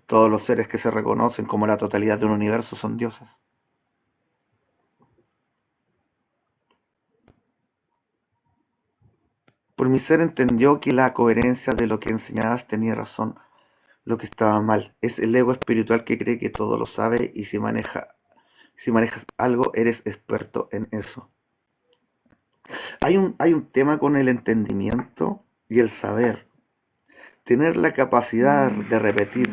todos los seres que se reconocen como la totalidad de un universo son dioses. Por mi ser entendió que la coherencia de lo que enseñabas tenía razón, lo que estaba mal. Es el ego espiritual que cree que todo lo sabe y si manejas algo, eres experto en eso. Hay un tema con el entendimiento y el saber. Tener la capacidad de repetir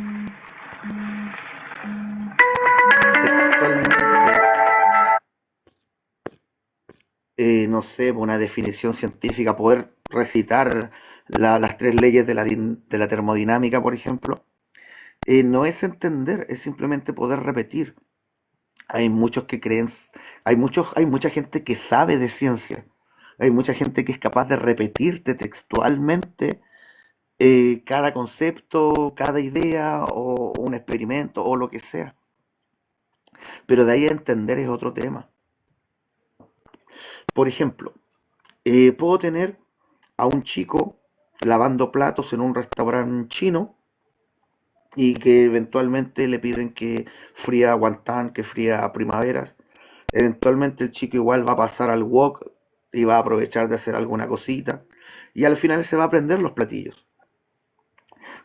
no sé, una definición científica, poder recitar las tres leyes de de la termodinámica, por ejemplo, no es entender, es simplemente poder repetir. Hay muchos que creen, hay mucha gente que sabe de ciencia, hay mucha gente que es capaz de repetirte textualmente cada concepto, cada idea o un experimento o lo que sea. Pero de ahí a entender es otro tema. Por ejemplo, puedo tener a un chico lavando platos en un restaurante chino y que eventualmente le piden que fría guantán, que fría primaveras. Eventualmente el chico igual va a pasar al wok y va a aprovechar de hacer alguna cosita y al final se va a aprender los platillos.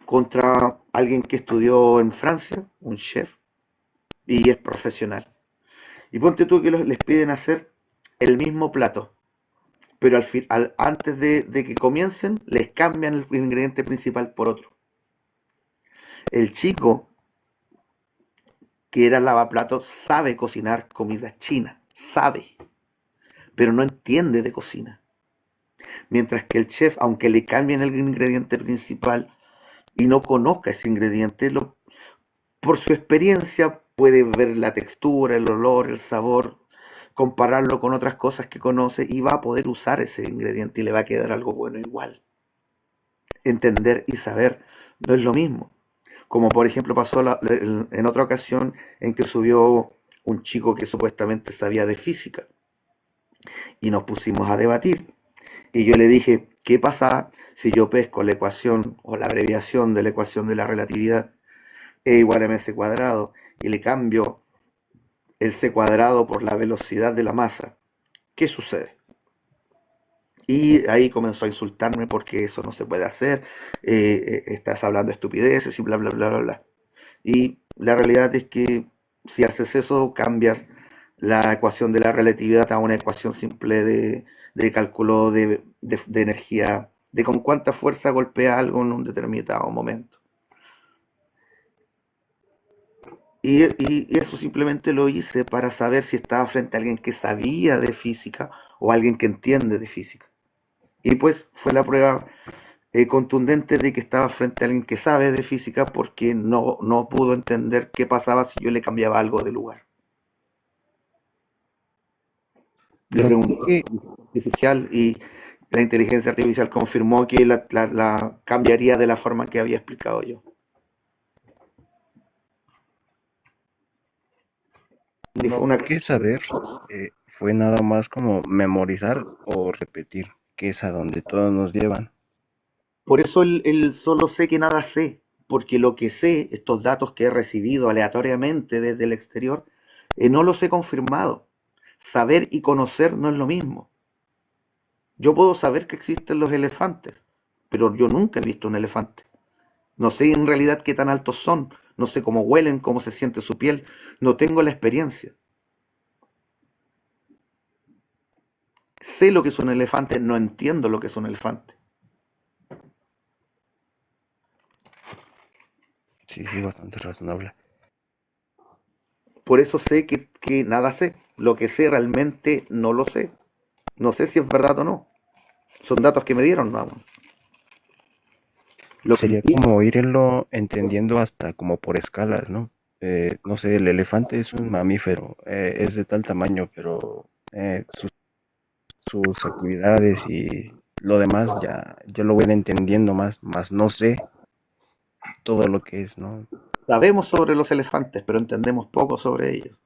Contra alguien que estudió en Francia, un chef, y es profesional. Y ponte tú que les piden hacer el mismo plato, pero antes de que comiencen les cambian el ingrediente principal por otro. El chico que era lavaplatos sabe cocinar comida china, sabe, pero no entiende de cocina. Mientras que el chef, aunque le cambien el ingrediente principal y no conozca ese ingrediente, por su experiencia puede ver la textura, el olor, el sabor, compararlo con otras cosas que conoce y va a poder usar ese ingrediente y le va a quedar algo bueno igual. Entender y saber no es lo mismo. Como por ejemplo pasó en otra ocasión en que subió un chico que supuestamente sabía de física y nos pusimos a debatir. Y yo le dije, ¿qué pasa si yo pesco la ecuación o la abreviación de la ecuación de la relatividad E igual a mc cuadrado y le cambio el c cuadrado por la velocidad de la masa? ¿Qué sucede? Y ahí comenzó a insultarme porque eso no se puede hacer, estás hablando de estupideces y bla, bla, bla, bla, bla. Y la realidad es que si haces eso, cambias la ecuación de la relatividad a una ecuación simple de cálculo de energía, de con cuánta fuerza golpea algo en un determinado momento. Y eso simplemente lo hice para saber si estaba frente a alguien que sabía de física o alguien que entiende de física. Y pues fue la prueba contundente de que estaba frente a alguien que sabe de física porque no pudo entender qué pasaba si yo le cambiaba algo de lugar. Le Noté preguntó a que, la inteligencia artificial y la inteligencia artificial confirmó que la cambiaría de la forma que había explicado yo. Y fue una... noté que saber fue nada más como memorizar o repetir, que es a donde todos nos llevan. Por eso el solo sé que nada sé, porque lo que sé, estos datos que he recibido aleatoriamente desde el exterior, no los he confirmado. Saber y conocer no es lo mismo. Yo puedo saber que existen los elefantes, pero yo nunca he visto un elefante. No sé en realidad qué tan altos son, no sé cómo huelen, cómo se siente su piel, no tengo la experiencia. Sé lo que es un elefante, no entiendo lo que es un elefante. Sí, sí, bastante razonable. Por eso sé que nada sé. Lo que sé realmente no lo sé. No sé si es verdad o no. Son datos que me dieron nada más. Lo que Sería entiendo, como irlo entendiendo hasta como por escalas, ¿no? No sé, el elefante es un mamífero, es de tal tamaño, pero sus actividades y lo demás ya lo voy a ir entendiendo más no sé todo lo que es, ¿no? sabemos sobre los elefantes, pero entendemos poco sobre ellos.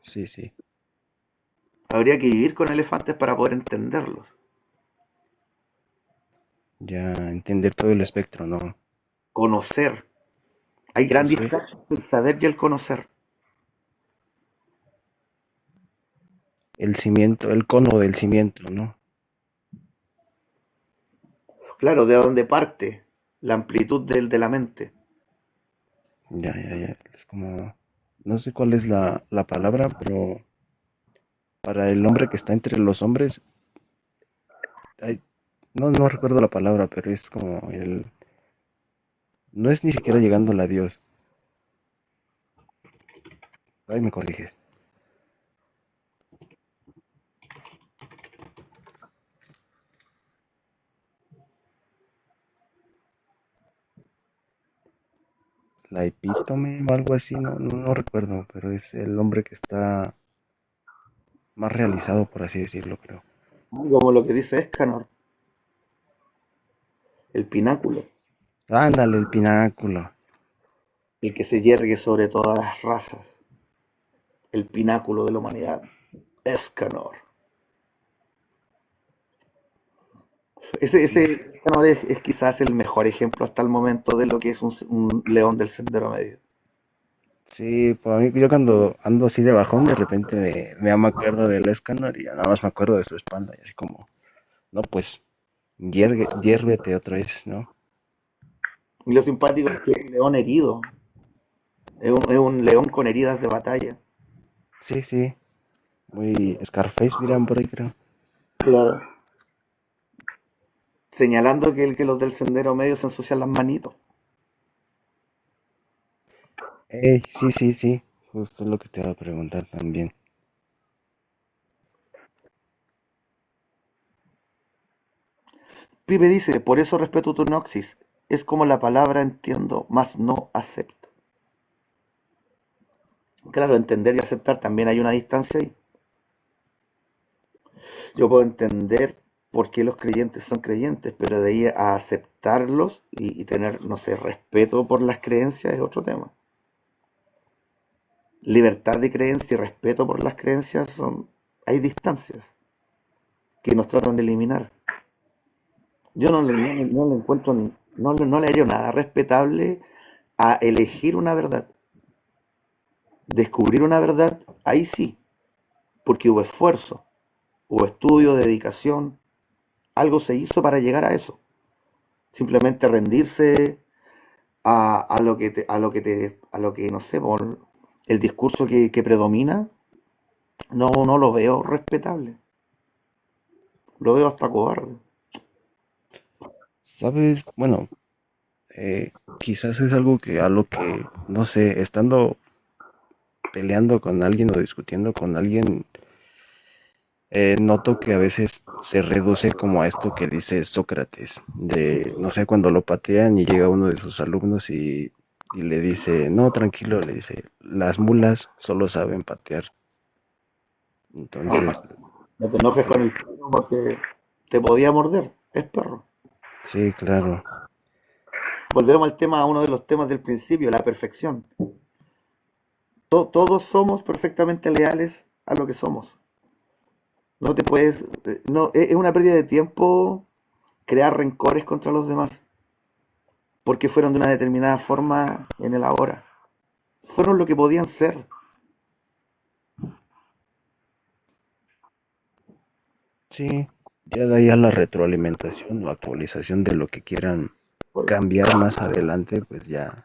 Sí, sí, Habría que vivir con elefantes para poder entenderlos. ya entender todo el espectro, ¿no? Conocer. Hay Sí, gran sí, diferencia entre el saber y el conocer. el cimiento, el cono del cimiento, ¿no? Claro, de dónde parte la amplitud de la mente. Ya, es como, no sé cuál es la palabra, pero para el hombre que está entre los hombres, hay, no recuerdo la palabra, pero es como no es ni siquiera llegando a Dios. Ahí me corriges. la epítome o algo así, no recuerdo, pero es el hombre que está más realizado, por así decirlo, creo. Como lo que dice Escanor, el pináculo, Ándale, el pináculo. el que se yergue sobre todas las razas, el pináculo de la humanidad, Escanor. Sí, Ese Escanor es quizás el mejor ejemplo hasta el momento de lo que es un león del sendero medio. sí, pues a mí, yo cuando ando así de bajón, de repente me acuerdo del Escanor y ya nada más me acuerdo de su espalda, y así como, no, pues, hiérvete otra vez, ¿no? Y lo simpático es que es un león herido, es un león con heridas de batalla. Sí, sí, muy Scarface dirán por ahí, creo. Claro. Señalando que los del sendero medio se ensucian las manitos. Sí, sí, sí, justo lo que te iba a preguntar también. Pipe dice, por eso respeto tu noxis. Es como la palabra entiendo, mas no acepto. Claro, entender y aceptar también hay una distancia ahí. Yo puedo entender por qué los creyentes son creyentes, pero de ahí a aceptarlos y tener, no sé, respeto por las creencias es otro tema. Libertad de creencia y respeto por las creencias son, hay distancias que nos tratan de eliminar. Yo no le encuentro no le hallo nada respetable a elegir una verdad. Descubrir una verdad, ahí sí, porque hubo esfuerzo, hubo estudio, dedicación, algo se hizo para llegar a eso. Simplemente rendirse a lo que a lo que, no sé, por el discurso que predomina, no lo veo respetable. Lo veo hasta cobarde. ¿Sabes? Bueno, quizás es algo que a lo que, no sé, estando peleando con alguien o discutiendo con alguien, noto que a veces se reduce como a esto que dice Sócrates, de, no sé, cuando lo patean y llega uno de sus alumnos y le dice, no, tranquilo, le dice, las mulas solo saben patear. Entonces, No te enojes con el perro porque te podía morder. Es perro. sí, claro, Volvemos al tema, a uno de los temas del principio, la perfección. Todos somos perfectamente leales a lo que somos. No te puedes, no, es una pérdida de tiempo crear rencores contra los demás, porque fueron de una determinada forma en el ahora. Fueron lo que podían ser. sí, ya de ahí a la retroalimentación o actualización de lo que quieran cambiar más adelante, pues ya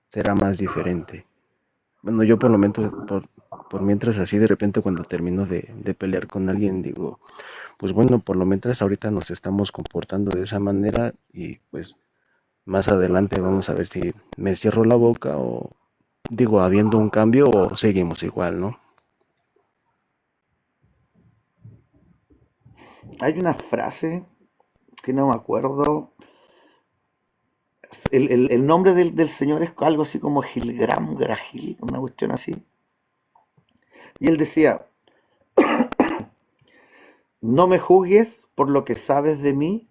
será más diferente. Bueno, yo por lo menos, por mientras así de repente cuando termino de pelear con alguien, digo, pues bueno, por lo mientras ahorita nos estamos comportando de esa manera y pues más adelante vamos a ver si me cierro la boca o digo, habiendo un cambio o seguimos igual, ¿no? Hay una frase que no me acuerdo. El nombre del señor es algo así como Gilgram Gragil, una cuestión así. Y él decía, no me juzgues por lo que sabes de mí,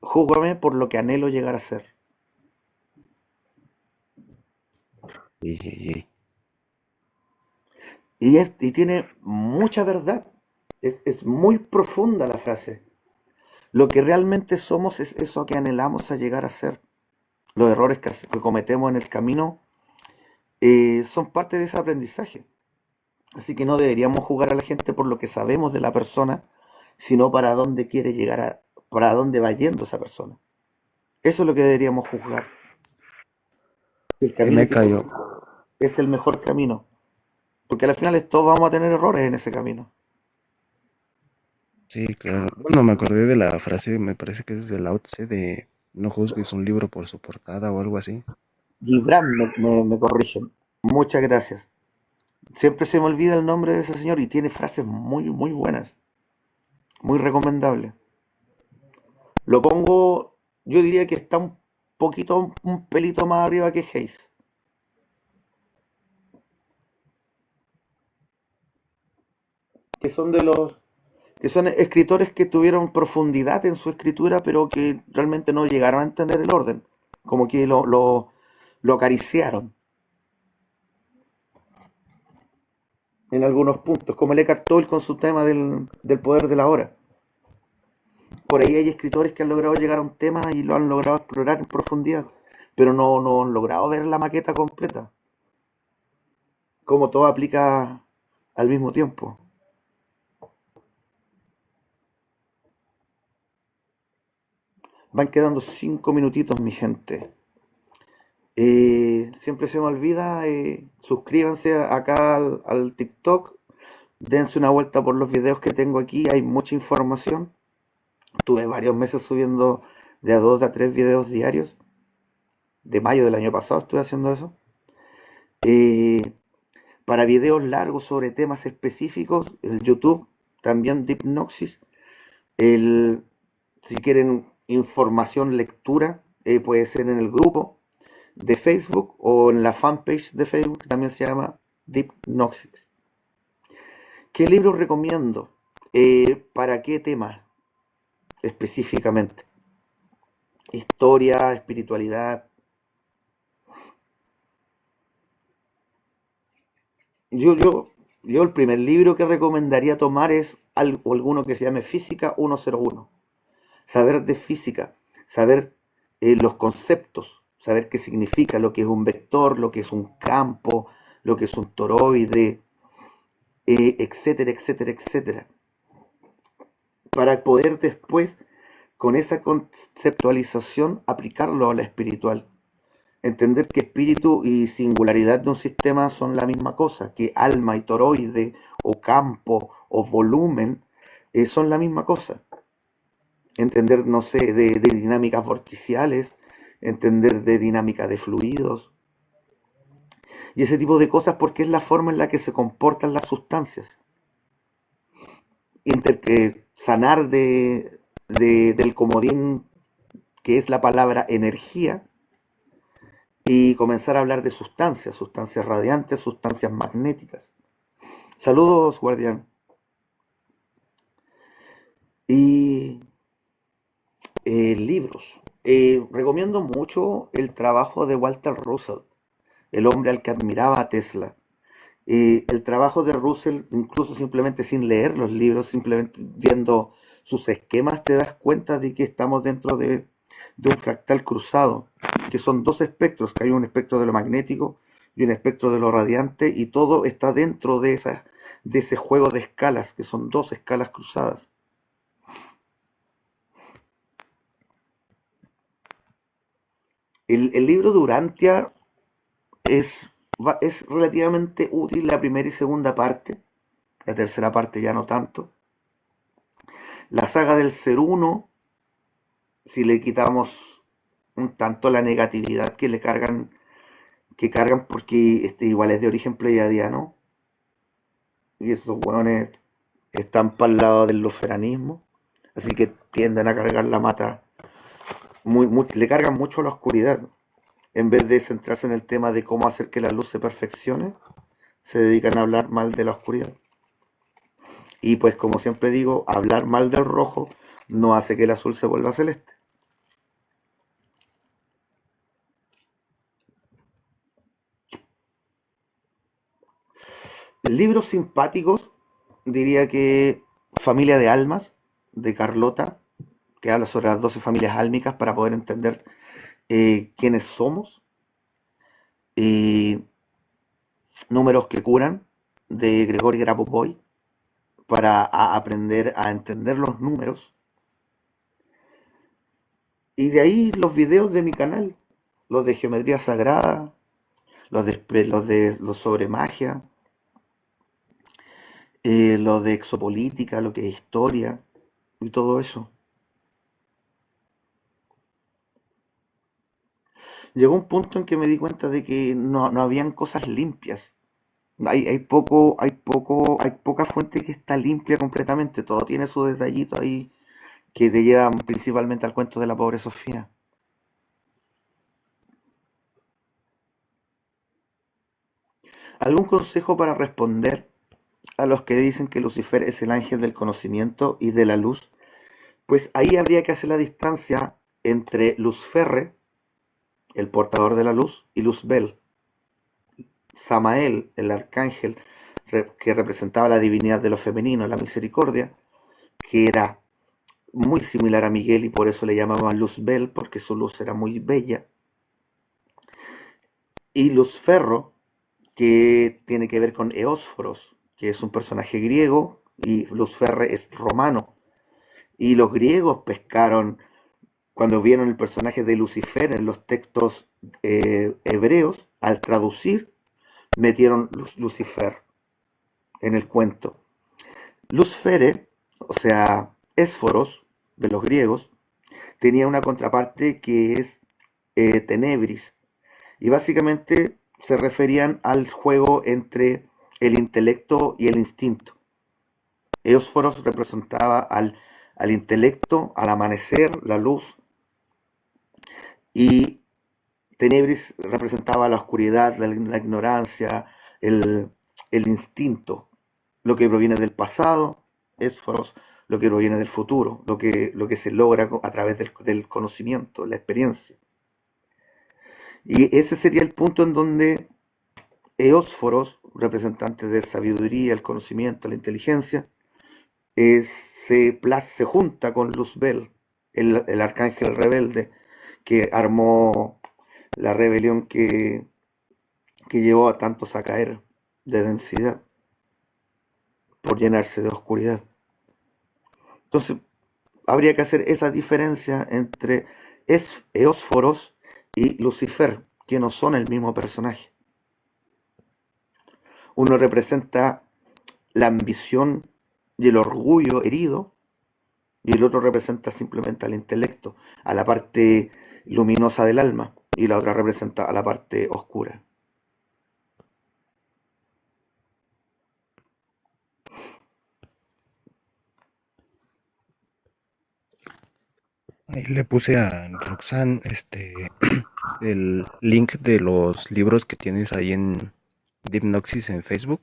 júzgame por lo que anhelo llegar a ser. Y Y tiene mucha verdad. Es muy profunda la frase. Lo que realmente somos es eso que anhelamos a llegar a ser. Los errores que cometemos en el camino son parte de ese aprendizaje. Así que no deberíamos juzgar a la gente por lo que sabemos de la persona, sino para dónde quiere llegar para dónde va yendo esa persona. Eso es lo que deberíamos juzgar. El ahí camino me que callo. es el mejor camino. Porque al final todos vamos a tener errores en ese camino. Sí, claro. Bueno, me acordé de la frase, me parece que es de Lao Tse de no juzgues un libro por su portada o algo así. Gibran me corrigen. Muchas gracias. Siempre se me olvida el nombre de ese señor y tiene frases muy buenas. Muy recomendables. Lo pongo, yo diría que está un poquito, un pelito más arriba que Hayes. que son que son escritores que tuvieron profundidad en su escritura, pero que realmente no llegaron a entender el orden, como que lo acariciaron en algunos puntos, como el Eckhart Tolle con su tema del poder de la hora. Por ahí hay escritores que han logrado llegar a un tema y lo han logrado explorar en profundidad, pero no han logrado ver la maqueta completa, como todo aplica al mismo tiempo. Van quedando 5 minutitos, mi gente. Siempre se me olvida, suscríbanse acá al TikTok, dense una vuelta por los videos que tengo aquí, hay mucha información. Tuve varios meses subiendo de a 2 a 3 videos diarios. De mayo del año pasado estuve haciendo eso. Eh, para videos largos sobre temas específicos, el YouTube, también Deepnoxis. El, si quieren información, lectura, puede ser en el grupo de Facebook o en la fanpage de Facebook, que también se llama Deepnoxis. ¿Qué libros recomiendo? ¿Para qué temas específicamente? Historia, espiritualidad. Yo, yo, yo el primer libro que recomendaría tomar es alguno que se llame Física 101. Saber de física, saber los conceptos, saber qué significa, lo que es un vector, lo que es un campo, lo que es un toroide, etcétera, etcétera, etcétera. Para poder después, con esa conceptualización, aplicarlo a la espiritual. Entender que espíritu y singularidad de un sistema son la misma cosa, que alma y toroide, o campo, o volumen, son la misma cosa. Entender, no sé, de dinámicas vorticiales, entender de dinámica de fluidos, y ese tipo de cosas porque es la forma en la que se comportan las sustancias. Sanar del comodín que es la palabra energía y comenzar a hablar de sustancias, sustancias radiantes, sustancias magnéticas. Saludos, guardián. Y libros. Recomiendo mucho el trabajo de Walter Russell, el hombre al que admiraba a Tesla. El trabajo de Russell, incluso simplemente sin leer los libros, simplemente viendo sus esquemas, te das cuenta de que estamos dentro de un fractal cruzado, que son dos espectros, que hay un espectro de lo magnético y un espectro de lo radiante, y todo está dentro de ese juego de escalas, que son dos escalas cruzadas. El libro de Urantia es, es relativamente útil la primera y segunda parte, la tercera parte ya no tanto. La saga del ser uno, si le quitamos un tanto la negatividad que cargan porque igual es de origen pleiadiano, y esos hueones están para el lado del luferanismo, así que tienden a cargar la mata, le cargan mucho a la oscuridad, en vez de centrarse en el tema de cómo hacer que la luz se perfeccione, se dedican a hablar mal de la oscuridad. Y pues como siempre digo, hablar mal del rojo no hace que el azul se vuelva celeste. Libros simpáticos, diría que Familia de Almas, de Carlota, que habla sobre las 12 familias álmicas para poder entender quiénes somos. Y Números que curan, de Gregory Grabovoi, para aprender a entender los números. Y de ahí los videos de mi canal, los de geometría sagrada, los sobre magia, los de exopolítica, lo que es historia y todo eso. Llegó un punto en que me di cuenta de que no habían cosas limpias. Hay poca fuente que está limpia completamente. Todo tiene su detallito ahí que te llevan principalmente al cuento de la pobre Sofía. ¿Algún consejo para responder a los que dicen que Lucifer es el ángel del conocimiento y de la luz, pues ahí habría que hacer la distancia entre Luzferre, el portador de la luz, y Luzbel. Samael, el arcángel que representaba la divinidad de lo femenino, la misericordia, que era muy similar a Miguel y por eso le llamaban Luzbel, porque su luz era muy bella. Y Luzferro, que tiene que ver con Eósforos, que es un personaje griego, y Luzferre es romano. Y los griegos pescaron, cuando vieron el personaje de Lucifer en los textos hebreos, al traducir, metieron Lucifer en el cuento. Luzfere, o sea, Ésforos, de los griegos, tenía una contraparte que es Tenebris, y básicamente se referían al juego entre el intelecto y el instinto. Eósforos representaba al intelecto, al amanecer, la luz, y Tenebris representaba la oscuridad, la ignorancia, el instinto, lo que proviene del pasado, Ésforos, lo que proviene del futuro, lo que se logra a través del conocimiento, la experiencia. Y ese sería el punto en donde Eósforos, representante de sabiduría, el conocimiento, la inteligencia, se junta con Luzbel, el arcángel rebelde, que armó la rebelión que llevó a tantos a caer de densidad por llenarse de oscuridad. Entonces, habría que hacer esa diferencia entre Eósforos y Lucifer, que no son el mismo personaje. Uno representa la ambición y el orgullo herido, y el otro representa simplemente al intelecto, a la parte luminosa del alma, y la otra representa a la parte oscura. Ahí le puse a Roxanne el link de los libros que tienes ahí en Dipnoxis en Facebook.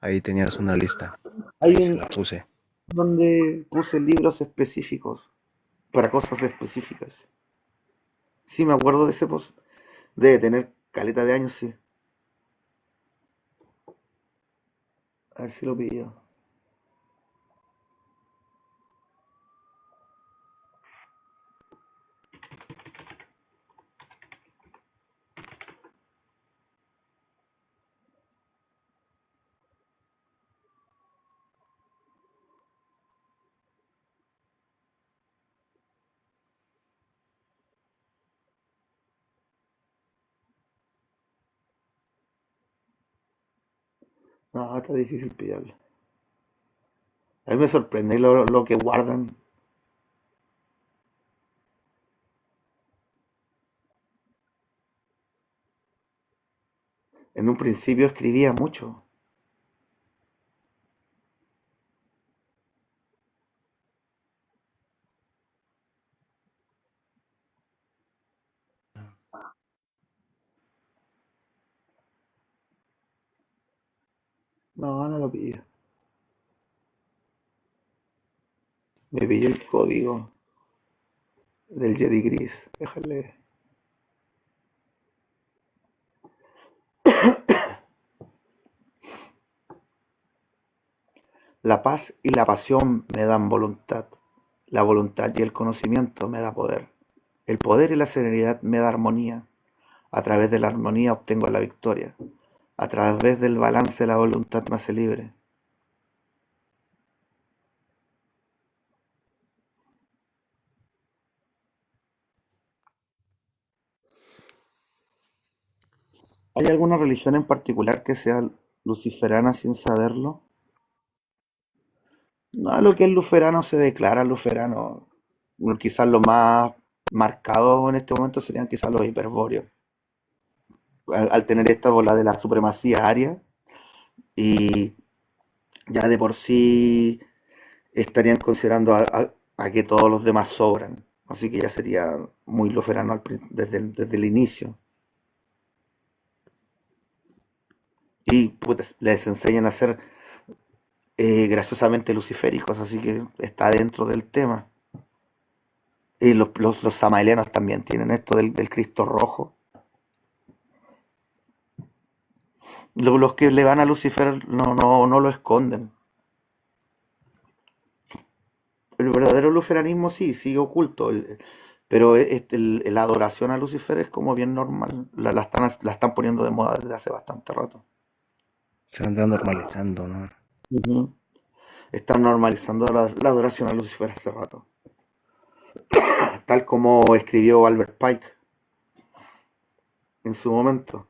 Ahí tenías una lista. Hay Ahí se un la puse. donde puse libros específicos para cosas específicas. Sí, me acuerdo de ese post. Debe tener caleta de años, sí. A ver si lo pillo. No, está difícil pillarlo. A mí me sorprende lo que guardan. En un principio escribía mucho. No, no lo pillo. Me pillo el código del Jedi Gris. Déjale. La paz y la pasión me dan voluntad. La voluntad y el conocimiento me da poder. El poder y la serenidad me da armonía. A través de la armonía obtengo la victoria. A través del balance la voluntad me hace libre. ¿Hay alguna religión en particular que sea luciferana sin saberlo? No, lo que es luferano se declara luferano. Quizás lo más marcado en este momento serían quizás los hiperbóreos. Al tener esta bola de la supremacía aria y ya de por sí estarían considerando a que todos los demás sobran. Así que ya sería muy luferano desde el inicio. Y pues, les enseñan a ser graciosamente luciféricos, así que está dentro del tema. Y los samaelianos también tienen esto del Cristo rojo. Los que le van a Lucifer no lo esconden. El verdadero luciferanismo sí, sigue oculto. Pero la adoración a Lucifer es como bien normal. La están poniendo de moda desde hace bastante rato. Se anda normalizando, ¿no? Ujú. Están normalizando la adoración a Lucifer hace rato. Tal como escribió Albert Pike en su momento,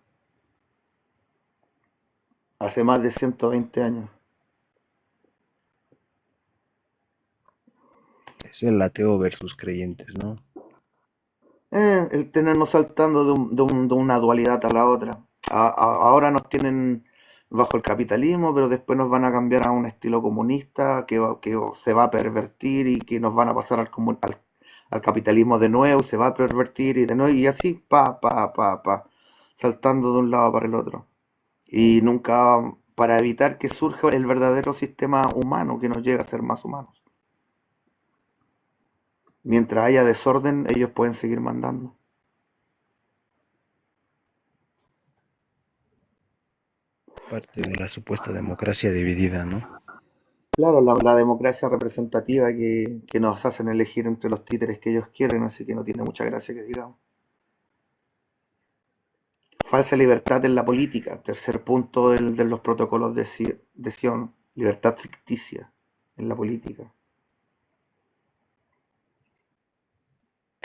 hace más de 120 años. Es el ateo versus creyentes, ¿no? El tenernos saltando de una dualidad a la otra. Ahora nos tienen bajo el capitalismo, pero después nos van a cambiar a un estilo comunista que se va a pervertir y que nos van a pasar al capitalismo de nuevo, se va a pervertir y de nuevo, y así, saltando de un lado para el otro. Y nunca, para evitar que surja el verdadero sistema humano que nos llegue a ser más humanos. Mientras haya desorden, ellos pueden seguir mandando. Parte de la supuesta democracia dividida, ¿no? Claro, la democracia representativa que nos hacen elegir entre los títeres que ellos quieren, así que no tiene mucha gracia que digamos. Falsa libertad en la política, tercer punto de los protocolos de Sion, libertad ficticia en la política.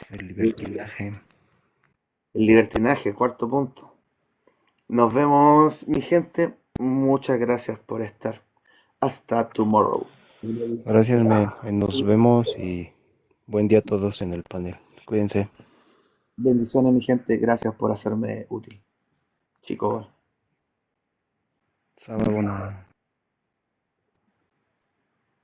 El El libertinaje. libertinaje, cuarto punto. Nos vemos, mi gente. Muchas gracias por estar. Hasta tomorrow. Gracias, men. Nos vemos y buen día a todos en el panel. Cuídense. Bendiciones, mi gente. Gracias por hacerme útil. Chicos. Sábado.